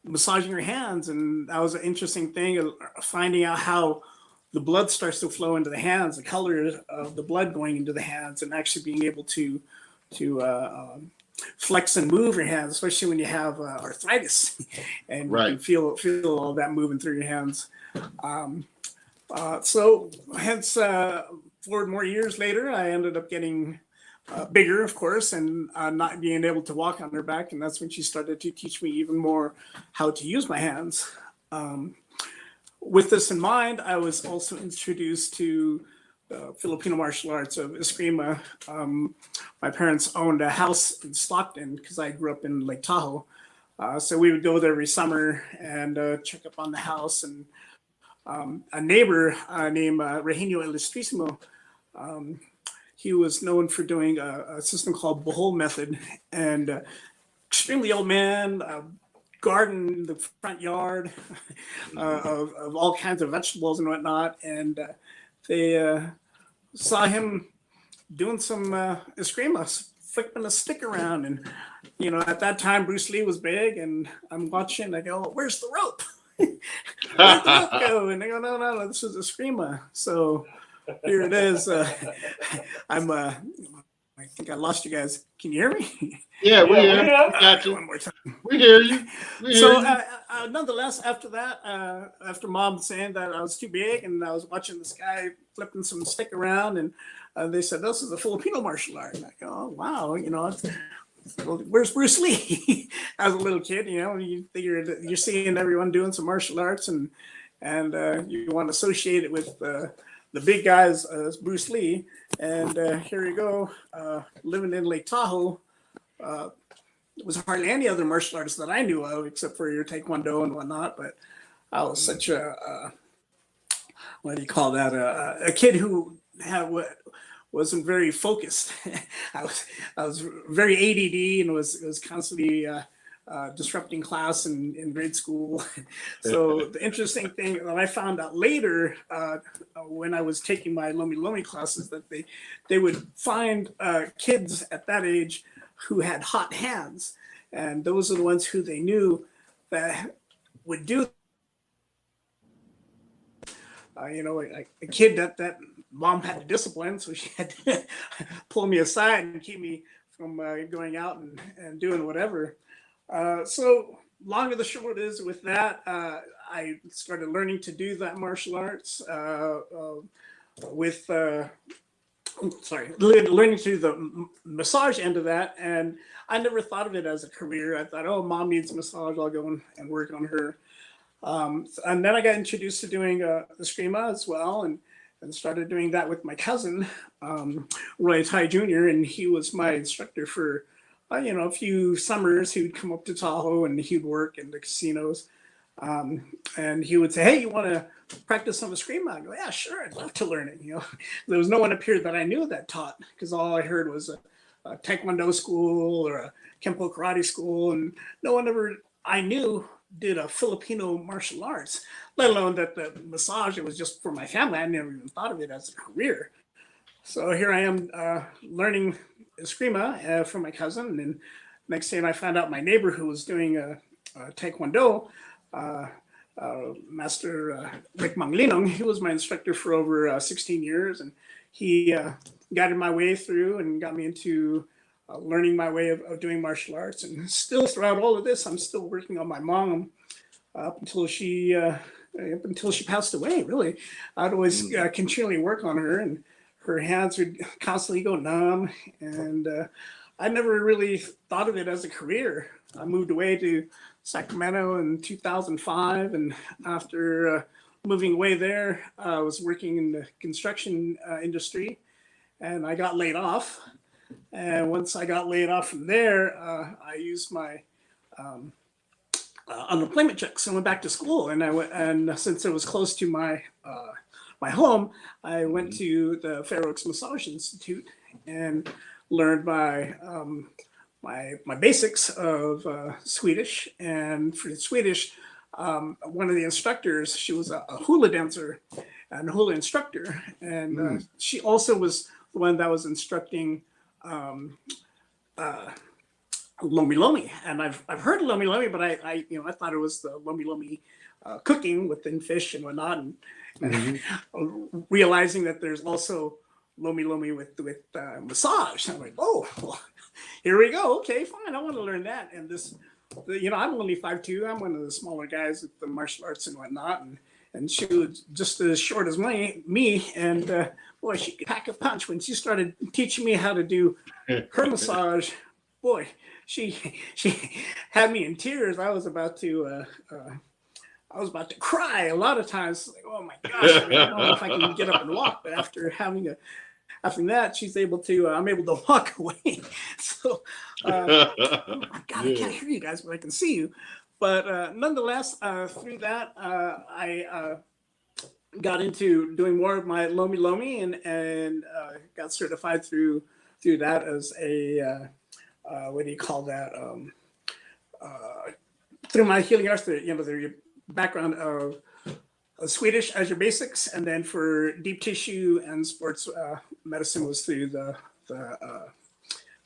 massaging her hands, and that was an interesting thing of finding out how the blood starts to flow into the hands, the color of the blood going into the hands, and actually being able to flex and move your hands, especially when you have arthritis, and you can feel all that moving through your hands. So hence 4 more years later, I ended up getting bigger, of course, and not being able to walk on her back. And that's when she started to teach me even more how to use my hands. with this in mind, I was also introduced to the Filipino martial arts of Eskrima. My parents owned a house in Stockton because I grew up in Lake Tahoe. So we would go there every summer and check up on the house. And a neighbor named Reginio Ilustrísimo, he was known for doing a system called Bohol method, and extremely old man, garden in the front yard of all kinds of vegetables and whatnot. And they saw him doing some Eskrima, flipping a stick around. And, you know, at that time, Bruce Lee was big, and I'm watching, I go, where's the rope? Where'd the rope go? And they go, no, this is Eskrima. So here it is. I think I lost you guys. Can you hear me? Yeah, we hear you. Got you. One more time. We hear you. Nonetheless, after that, after Mom saying that I was too big and I was watching this guy flipping some stick around, and they said, this is a Filipino martial art. And I go, oh, wow, you know, where's Bruce Lee? As a little kid, you know, you figure that you're seeing everyone doing some martial arts, and you want to associate it with the big guys as Bruce Lee. And here you go, living in Lake Tahoe. There was hardly any other martial arts that I knew of except for your Taekwondo and whatnot. But I was such a what do you call that? A kid who wasn't very focused. I was very ADD and was constantly disrupting class in grade school. So the interesting thing that I found out later when I was taking my Lomi Lomi classes, that they would find kids at that age who had hot hands, and those are the ones who they knew that would do. You know, a kid that mom had to discipline, so she had to pull me aside and keep me from going out and doing whatever. So long of the short is, with that, I started learning to do that martial arts with learning to do the massage end of that. And I never thought of it as a career. I thought, oh, mom needs a massage, I'll go and work on her. And then I got introduced to doing Eskrima as well, and started doing that with my cousin, Roy Tai Jr., and he was my instructor for a few summers. He would come up to Tahoe and he'd work in the casinos. And he would say, hey, you want to practice some Eskrima? I go, yeah, sure, I'd love to learn it. You know, there was no one up here that I knew that taught, because all I heard was a Taekwondo school or a Kempo karate school, and no one ever I knew did a Filipino martial arts, let alone that the massage, it was just for my family. I never even thought of it as a career. So here I am learning Eskrima from my cousin, and next thing I found out my neighbor who was doing Taekwondo, Master Rick Manglinong, he was my instructor for over 16 years, and he guided my way through and got me into learning my way of doing martial arts. And still throughout all of this, I'm still working on my mom up until she passed away, really. I'd always continually work on her, and her hands would constantly go numb, and I never really thought of it as a career. I moved away to Sacramento in 2005, and after moving away there, I was working in the construction industry, and I got laid off. And once I got laid off from there, I used my unemployment checks and went back to school. And since it was close to my home, I went to the Fair Oaks Massage Institute and learned my basics of Swedish. And for Swedish, one of the instructors, she was a hula dancer and hula instructor, and she also was the one that was instructing Lomi Lomi. And I've heard of Lomi Lomi, but I thought it was the Lomi Lomi cooking within fish and whatnot, and realizing that there's also Lomi Lomi with massage. I'm like, oh, well, here we go. Okay, fine. I want to learn that. And this, I'm only 5'2". I'm one of the smaller guys with the martial arts and whatnot, and she was just as short as me. And boy, she could pack a punch. When she started teaching me how to do her massage, boy, she had me in tears. I was about to I was about to cry a lot of times. Like, oh my gosh, I don't know if I can get up and walk. But after that, she's able to. I'm able to walk away. So, oh my God, I can't hear you guys, but I can see you. But nonetheless, through that, I got into doing more of my Lomi Lomi and got certified through that as a what do you call that? Through my healing arts, the background of Swedish as your basics, and then for deep tissue and sports medicine was through the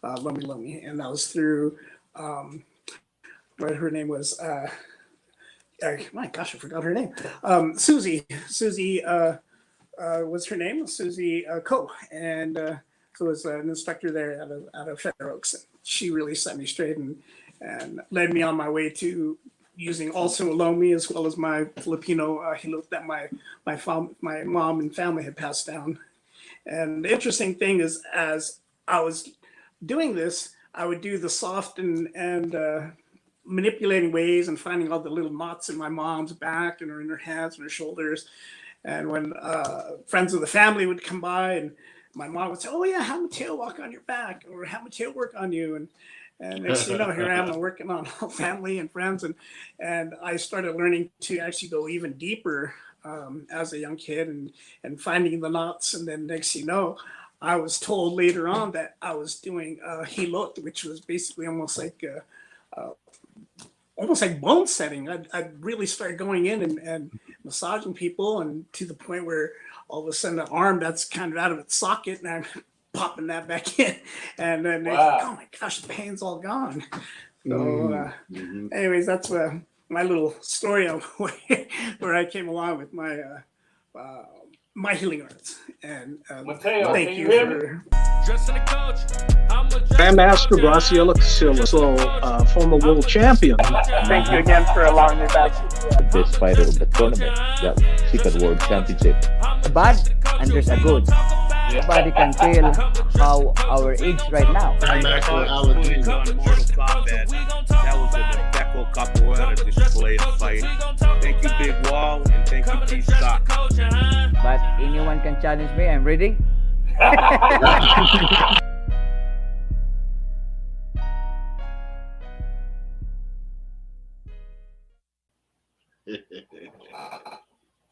Lomi Lomi, and that was through what her name was. My gosh, I forgot her name. Susie was her name. Susie Coe, and so was an instructor there out of Fair Oaks. She really set me straight and led me on my way to using also Lomi as well as my Filipino hilot that my mom and family had passed down. And the interesting thing is, as I was doing this, I would do the soft and manipulating ways and finding all the little knots in my mom's back and in her hands and her shoulders. And when friends of the family would come by, and my mom would say, "Oh yeah, have Mateo walk on your back," or "Have Mateo work on you." And next thing you know, here I am working on family and friends, and I started learning to actually go even deeper as a young kid and finding the knots. And then next thing you know, I was told later on that I was doing hilot, which was basically almost like bone setting. I'd really start going in and massaging people, and to the point where all of a sudden the arm that's kind of out of its socket, and I'm popping that back in, and then they think, oh my gosh, the pain's all gone. So anyways, that's my little story of where I came along with my my healing arts. And Mateo, thank you for Grandmaster Graciela Casillas, former world champion. Thank you again for allowing me back. The best fighter of the tournament, the second world championship. A bad and there's a good. Nobody can tell how our age right now. On Mortal Kombat, that was a Deco Capoeira display of fight. Thank you, Big Wall, and thank you, Pstock. But anyone can challenge me. I'm ready.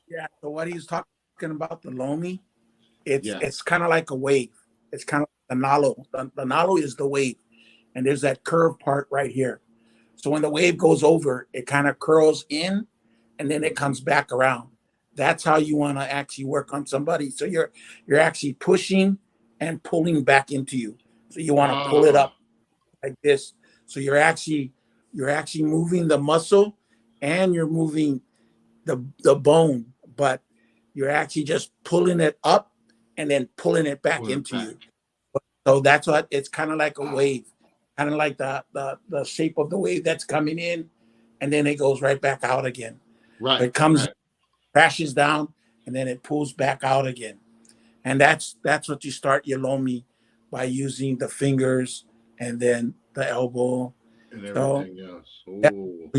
Yeah. So what he's talking about, the Lomi, it's kind of like a wave. It's kind of the nalo. The nalo is the wave, and there's that curved part right here. So when the wave goes over, it kind of curls in, and then it comes back around. That's how you want to actually work on somebody. So you're actually pushing and pulling back into you. So you want to pull it up like this. So you're actually moving the muscle, and you're moving the bone, but you're actually just pulling it up and then pulling it back into you. So that's what it's kind of like a wave, kind of like the shape of the wave that's coming in, and then it goes right back out again. Right. It comes, crashes down, and then it pulls back out again. And that's what you start your Lomi by using the fingers and then the elbow. And everything else. Yeah,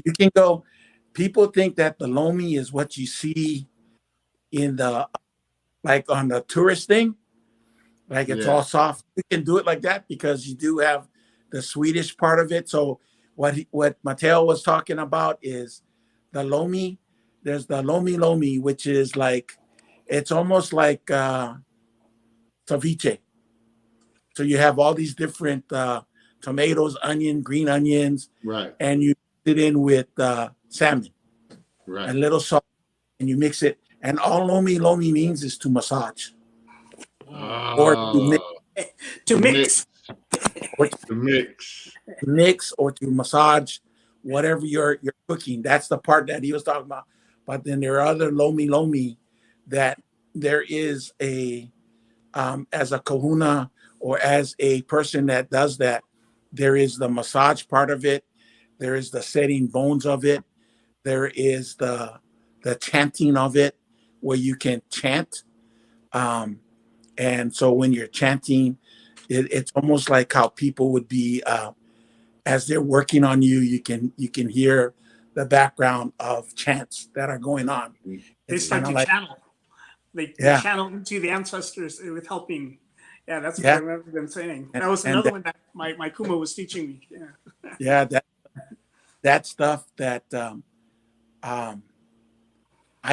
you can go. People think that the Lomi is what you see in the, like on the tourist thing, like it's all soft. You can do it like that because you do have the Swedish part of it. So what Mateo was talking about is the Lomi. There's the Lomi Lomi, which is like, it's almost like ceviche. So you have all these different tomatoes, green onions, right? And you put it in with salmon, right? A little salt, and you mix it. And all Lomi Lomi means is to massage, or to mix, or to mix, or to massage, whatever you're cooking. That's the part that he was talking about. But then there are other Lomi Lomi that there is a as a kahuna or as a person that does that, there is the massage part of it. There is the setting bones of it. There is the chanting of it, where you can chant. And so when you're chanting, it's almost like how people would be as they're working on you. You can hear the background of chants that are going on. They It's start kind to of like, channel. They Yeah. channel into the ancestors with helping. Yeah, that's what Yeah. I remember them saying. And- That was and another that- one that my Kuma was teaching me. Yeah. yeah, that stuff that I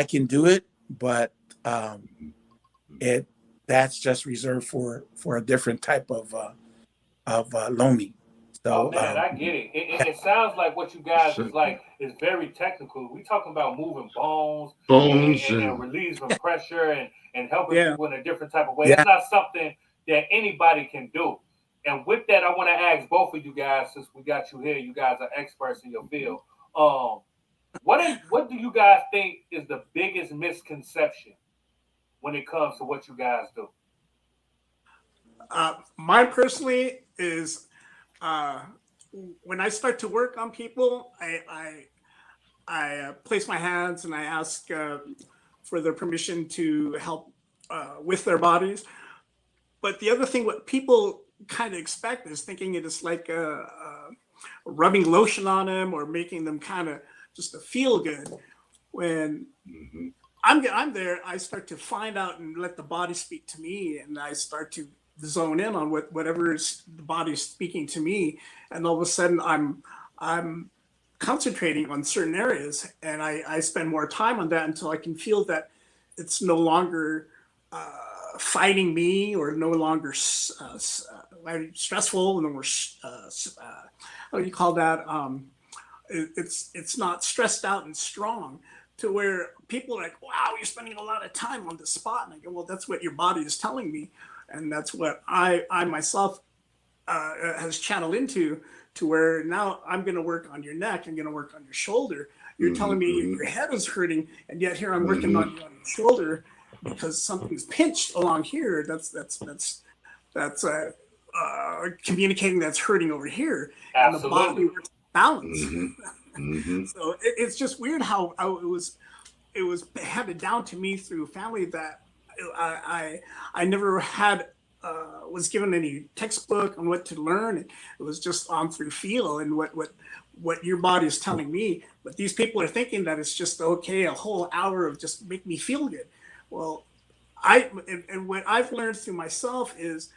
can do it, but that's just reserved for a different type of lomi. So Oh man, I get it. It sounds like what you guys is like is very technical. We talking about moving bones and relieving pressure and helping people in a different type of way. Yeah. It's not something that anybody can do. And with that, I want to ask both of you guys, since we got you here, you guys are experts in your field. What do you guys think is the biggest misconception when it comes to what you guys do? Mine personally is when I start to work on people, I place my hands and I ask for their permission to help with their bodies. But the other thing, what people kind of expect is thinking it is like rubbing lotion on them or making them kind of just to feel good. When I'm there, I start to find out and let the body speak to me, and I start to zone in on whatever is the body speaking to me, and all of a sudden I'm concentrating on certain areas, and I spend more time on that until I can feel that it's no longer fighting me or no longer stressful, no more what do you call that? It's not stressed out and strong to where people are like, wow, you're spending a lot of time on this spot. And I go, well, that's what your body is telling me. And that's what I myself has channeled into, to where now I'm going to work on your neck. I'm going to work on your shoulder. You're telling me your head is hurting, and yet here I'm working on your shoulder because something's pinched along here. That's communicating that's hurting over here. Absolutely. And the body works balance. So it's just weird how it was handed down to me through family that I never had was given any textbook on what to learn. It was just on through feel and what your body is telling me. But these people are thinking that it's just okay, a whole hour of just make me feel good. Well, and what I've learned through myself is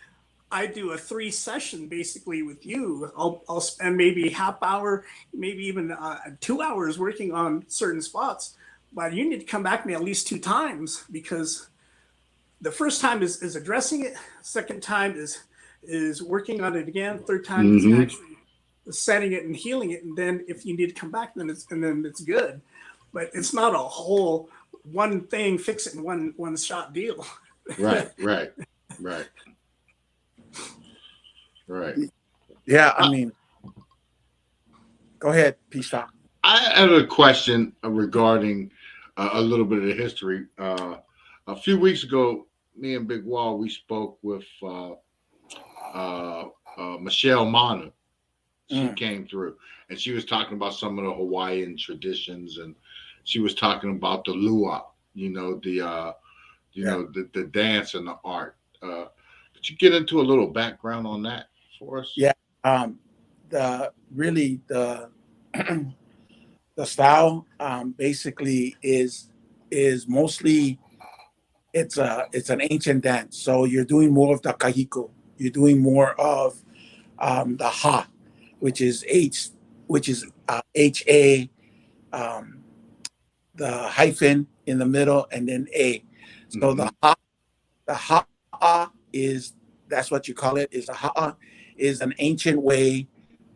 I do a 3 session basically with you. I'll spend maybe half hour, maybe even 2 hours working on certain spots. But you need to come back to me at least 2 times, because the first time is addressing it. Second time is working on it again. Third time is actually setting it and healing it. And then if you need to come back, then it's good. But it's not a whole one thing, fix it in one shot deal. Right. Yeah, I mean, go ahead, Pstock. I have a question regarding a little bit of the history. A few weeks ago, me and Big Wall, we spoke with Michelle Mana. She came through, and she was talking about some of the Hawaiian traditions, and she was talking about the luau, the dance and the art. Could you get into a little background on that for us? Yeah, the style basically is mostly it's an ancient dance. So you're doing more of the kahiko. You're doing more of the ha, which is HA, the hyphen in the middle, and then A. So the ha'a is, that's what you call it, is the ha'a is an ancient way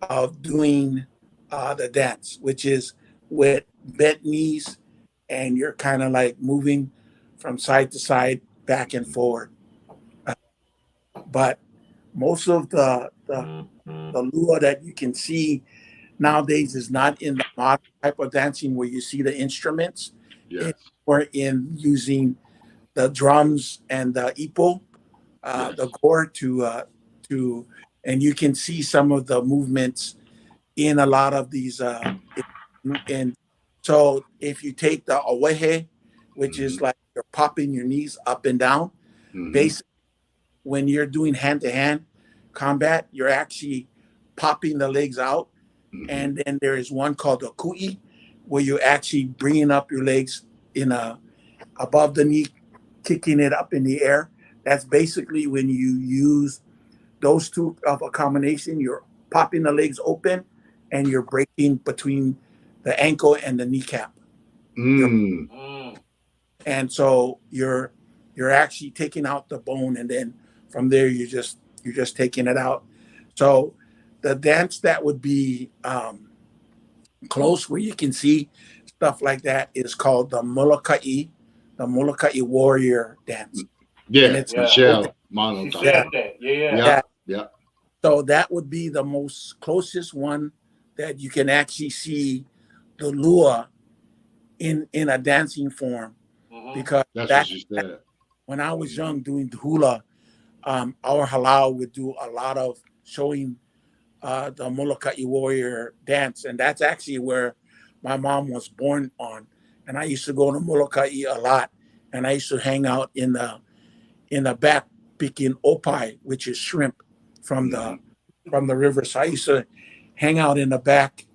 of doing the dance, which is with bent knees, and you're kind of like moving from side to side, back and forward. But most of the lua that you can see nowadays is not in the modern type of dancing where you see the instruments. Yes. Or in using the drums and the ipo, the gore to, and you can see some of the movements in a lot of these. And so if you take the awehe, which is like you're popping your knees up and down, basically when you're doing hand-to-hand combat, you're actually popping the legs out. And then there is one called the kui, where you're actually bringing up your legs in a above the knee, kicking it up in the air. That's basically when you use those two of a combination. You're popping the legs open and you're breaking between the ankle and the kneecap. And so you're actually taking out the bone, and then from there you're just taking it out. So the dance that would be close where you can see stuff like that is called the Molokai warrior dance. Yeah, and it's Michelle Mono. yeah. So that would be the most closest one that you can actually see the lua in a dancing form. Because that's back what she said. When I was young doing the hula, our halal would do a lot of showing the Molokai warrior dance, and that's actually where my mom was born on. And I used to go to Molokai a lot, and I used to hang out in the back picking opai, which is shrimp from the river. So I used to hang out in the back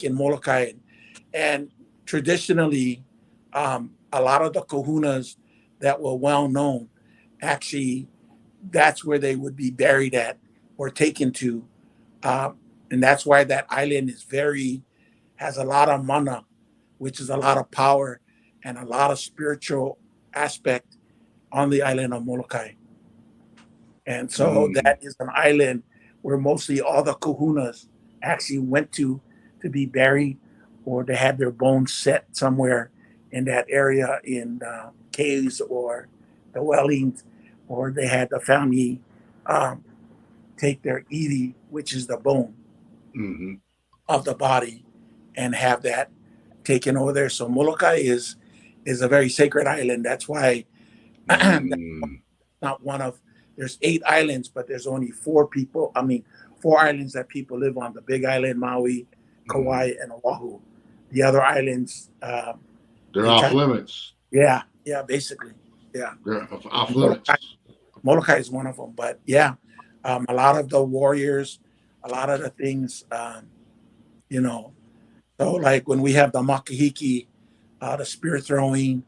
in Molokai, and traditionally, a lot of the kahunas that were well known, actually, that's where they would be buried at or taken to. And that's why that island has a lot of mana, which is a lot of power and a lot of spiritual aspect on the island of Molokai. And so that is an island where mostly all the kahunas actually went to be buried, or they had their bones set somewhere in that area in caves or the wellings, or they had the family take their iri, which is the bone of the body, and have that taken over there. So Molokai is a very sacred island. That's why not one of, there's 8 islands, but there's only 4 islands that people live on: the Big Island, Maui, Kauai, and Oahu. The other islands, they're off limits. Yeah, basically, yeah. They're off limits. Molokai is one of them, but yeah, a lot of the warriors, a lot of the things, so like when we have the makahiki, the spear throwing,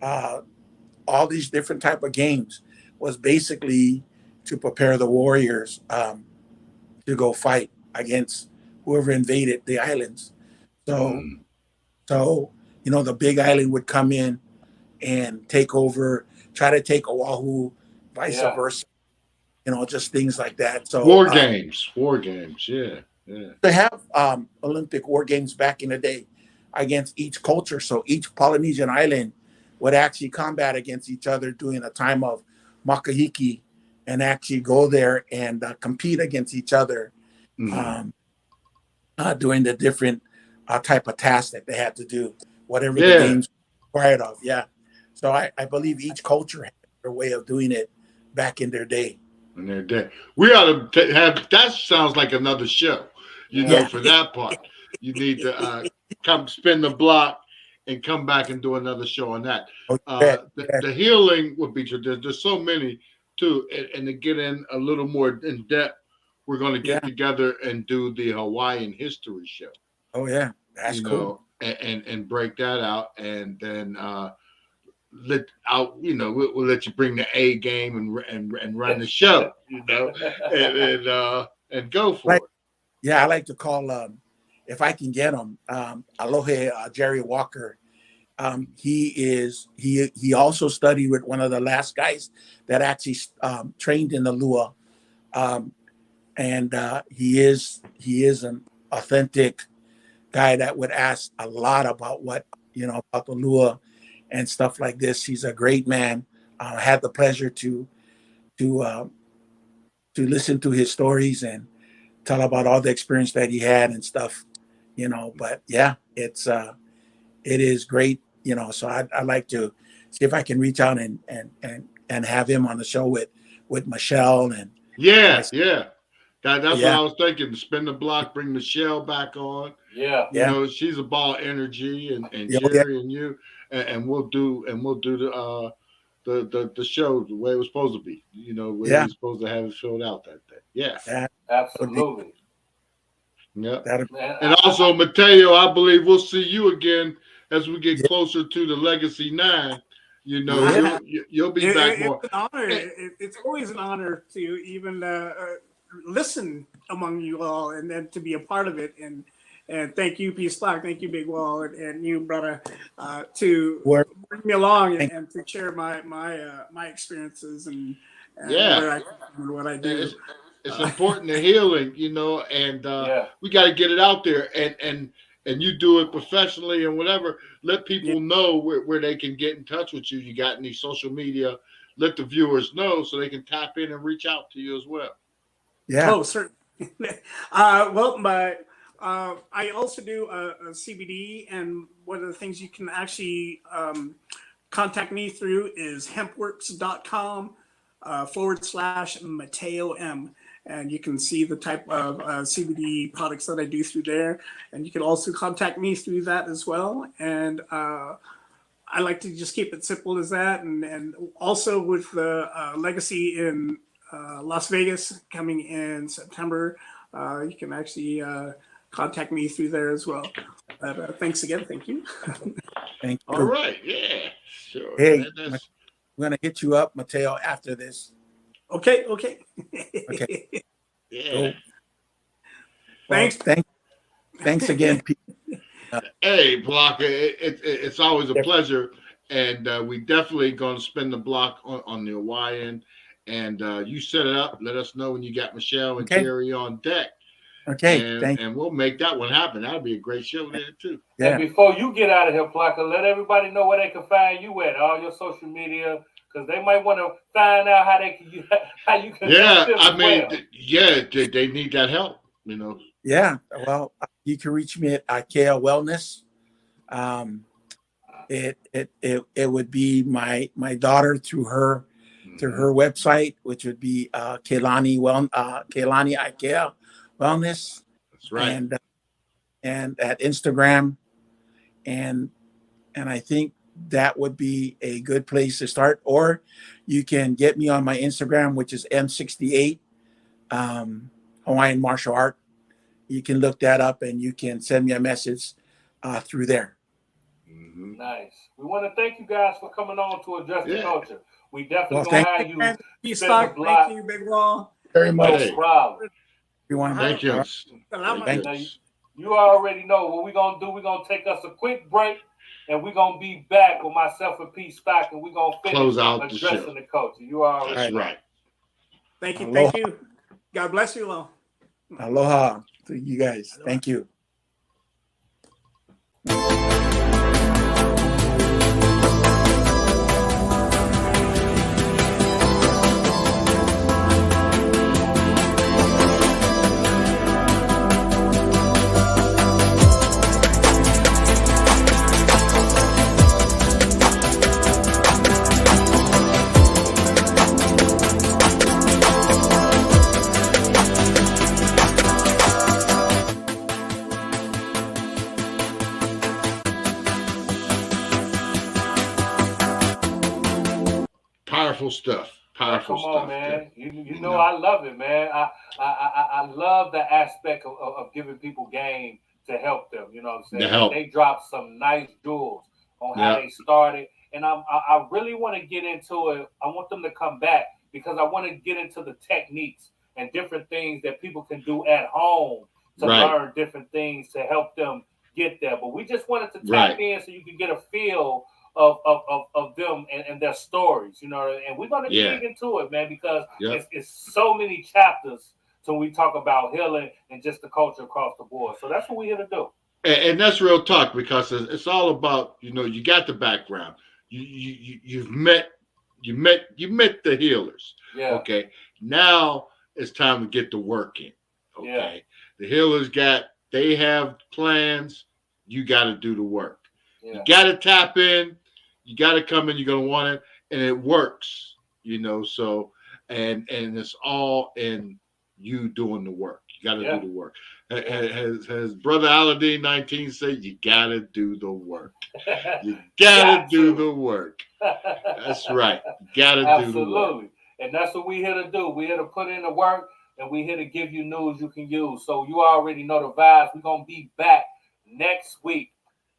all these different type of games was basically to prepare the warriors to go fight against whoever invaded the islands. So the Big Island would come in and take over, try to take Oahu, vice versa. Just things like that. So war games, yeah. They have Olympic war games back in the day against each culture. So each Polynesian island would actually combat against each other during a time of makahiki, and actually go there and compete against each other doing the different type of tasks that they had to do, whatever the games required of. Yeah. So I believe each culture had their way of doing it back in their day. We ought to have, that sounds like another show, for that part. You need to come spin the block and come back and do another show on that. The healing would be, there's so many too, and to get in a little more in depth, we're going to get together and do the Hawaiian history show. Oh yeah, that's cool. And break that out, and then we'll let you bring the A game and run the show, and go for it. Yeah, I like to call if I can get him, Aloha Jerry Walker. He also studied with one of the last guys that actually trained in the Lua, and he is an authentic guy that would ask a lot about about the Lua and stuff like this. He's a great man. I had the pleasure to listen to his stories and tell about all the experience that he had and stuff, But yeah, it is great, So I'd like to see if I can reach out and have him on the show with Michelle and That's what I was thinking. Spin the block, bring Michelle back on. She's a ball of energy, and Jerry and you, and we'll do the show the way it was supposed to be. Where we're supposed to have it filled out that day. Yeah, absolutely. Yeah. Man, And also, Mateo, I believe we'll see you again as we get closer to the Legacy 9. You know, you'll be back more. It's an honor. It's always an honor to even listen among you all and then to be a part of it. And thank you, Pstock. Thank you, Big Wall, and you, brother, to bring me along and to share my experiences and where I come from and what I do. It's important to healing, you know, and we got to get it out there. And you do it professionally and whatever. Let people know where they can get in touch with you. You got any social media? Let the viewers know so they can tap in and reach out to you as well. Yeah. Oh, certainly. Well, I also do a CBD, and one of the things you can actually contact me through is hempworks.com/Mateo M. And you can see the type of CBD products that I do through there. And you can also contact me through that as well. And I like to just keep it simple as that. And also with the Legacy in Las Vegas coming in September, you can actually contact me through there as well. But thanks again. Thank you. Thank you. All right. Yeah. Sure. Hey, we're going to hit you up, Mateo, after this. Okay. Okay. Yeah. Thanks. Thanks again, Pete. Hey, Palaka, it's always a pleasure. And we definitely going to spin the block on the Hawaiian. And you set it up. Let us know when you got Michelle and Terry on deck. Okay. And we'll make that one happen. That'll be a great show there, too. Yeah. And before you get out of here, Palaka, let everybody know where they can find you at, all your social media, because they might want to find out how you can. Yeah, I mean, they need that help, you know. Yeah, well, you can reach me at IKEA Wellness. It would be my daughter through her website, which would be Keilani IKEA Wellness. That's right. And at Instagram, and I think that would be a good place to start. Or you can get me on my Instagram, which is M68 Hawaiian Martial Art. You can look that up and you can send me a message through there. Nice. We want to thank you guys for coming on to Address the Culture. We definitely Well, gonna have you. P.stock, thank you, Big Wall. Very much. No problem. Thank you. You already know what we're gonna do. We're gonna take us a quick break, and we're gonna be back with myself and Pstock, and we're gonna finish close out Addressing the Culture. You already That's right. Thank you. Aloha. Thank you. God bless you all. Aloha to you guys. Thank you. Powerful stuff. Powerful Come stuff. on, man. You know I love it, man. I love the aspect of giving people game to help them. You know what I'm saying? They dropped some nice jewels on how they started. And I really want to get into it. I want them to come back because I want to get into the techniques and different things that people can do at home to learn different things to help them get there. But we just wanted to tap in so you can get a feel of them and their stories, you know, and we're going to dig into it, man, because it's so many chapters so we talk about healing and just the culture across the board. So that's what we're here to do. And that's real talk because it's all about, you know, you got the background. You've met the healers. Yeah. Okay. Now it's time to get to work in. Okay. Yeah. The healers they have plans. You got to do the work. Yeah. You got to tap in. You got to come in. You're going to want it. And it works, you know, so, and it's all in you doing the work. You got to do the work. As Brother Aladdin 19 said, you got to do the work. You got to do the work. That's right. You got to do the work. And that's what we're here to do. We're here to put in the work and we're here to give you news you can use. So you already know the vibes. We're going to be back next week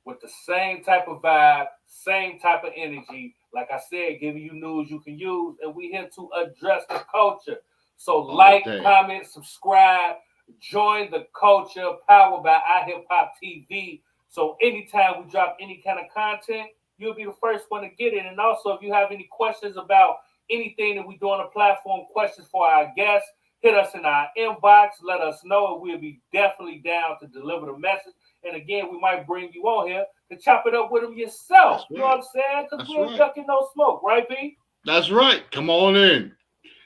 with the same type of vibe, same type of energy. Like I said, giving you news you can use, and we're here to address the culture. So like, comment, subscribe, join the culture, powered by iHipHopTV. So anytime we drop any kind of content, you'll be the first one to get it. And also, if you have any questions about anything that we do on the platform, questions for our guests, hit us in our inbox, let us know, and we'll be definitely down to deliver the message. And again, we might bring you on here to chop it up with them yourself. You know what I'm saying? Because we ain't ducking no smoke, right, B? That's right. Come on in.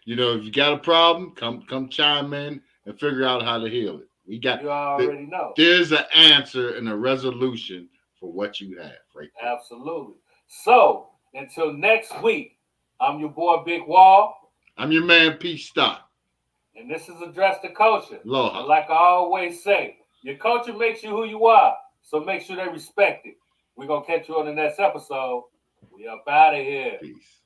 You know, if you got a problem, come chime in and figure out how to heal it. We got. You already know. There's an answer and a resolution for what you have, right there. Absolutely. So until next week, I'm your boy Big Wall. I'm your man P.stock. And this is Address the Culture. Aloha. And like I always say, your culture makes you who you are. So make sure they respect it. We're going to catch you on the next episode. We up out of here. Peace.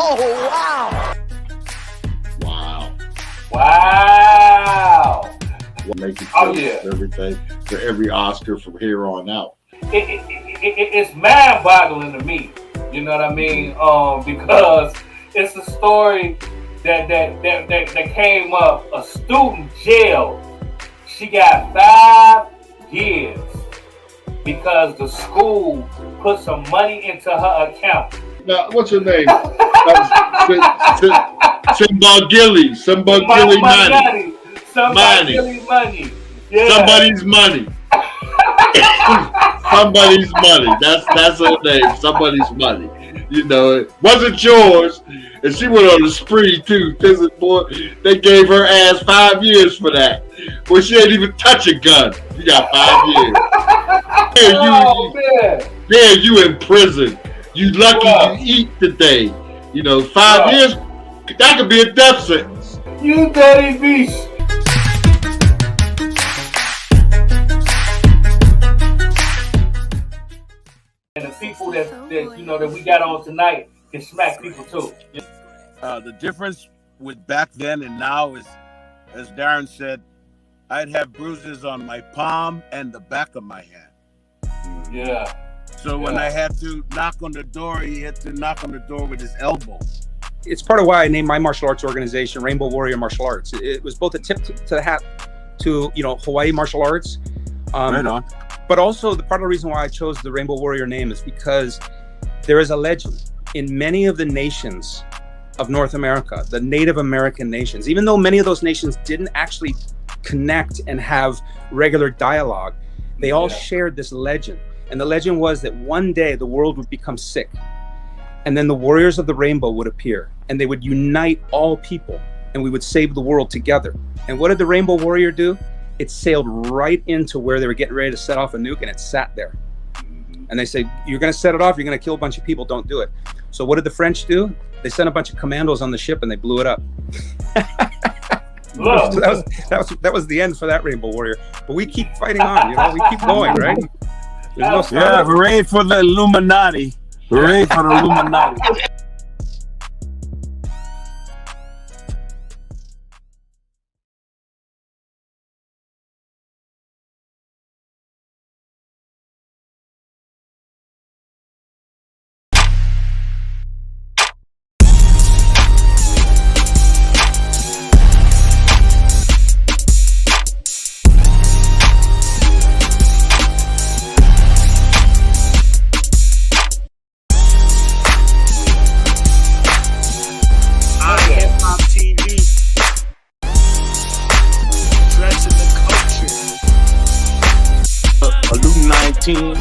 Oh, wow. Wow. Make it Oh, yeah. Everything for every Oscar from here on out. It's mind-boggling to me. You know what I mean? Because it's a story that came up. A student jailed. She got 5 years because the school put some money into her account. Now, what's her name? Somebody money. Somebody's money. Yeah. Somebody's money. Somebody's money. That's her name. Somebody's money. You know, it wasn't yours. And she went on a spree too. Boy, they gave her ass 5 years for that. Boy, she ain't even touch a gun. You got 5 years. There you in prison. You lucky you eat today. You know, 5 years, that could be a death sentence. You dirty beast. And the people that we got on tonight can smack people too. The difference with back then and now is, as Darren said, I'd have bruises on my palm and the back of my hand. Yeah. So when I had to knock on the door, he had to knock on the door with his elbow. It's part of why I named my martial arts organization Rainbow Warrior Martial Arts. It was both a tip to the hat to, Hawaii martial arts. Right on. But also the part of the reason why I chose the Rainbow Warrior name is because there is a legend in many of the nations of North America, the Native American nations, even though many of those nations didn't actually connect and have regular dialogue, they all shared this legend. And the legend was that one day the world would become sick, and then the warriors of the rainbow would appear, and they would unite all people, and we would save the world together. And what did the Rainbow Warrior do? It sailed right into where they were getting ready to set off a nuke, and it sat there. And they say, you're going to set it off, you're going to kill a bunch of people, don't do it. So what did the French do? They sent a bunch of commandos on the ship, and they blew it up. So that was the end for that Rainbow Warrior. But we keep fighting on, we keep going, right? There's no yeah, hooray for the Illuminati. Hooray for the Illuminati. Team.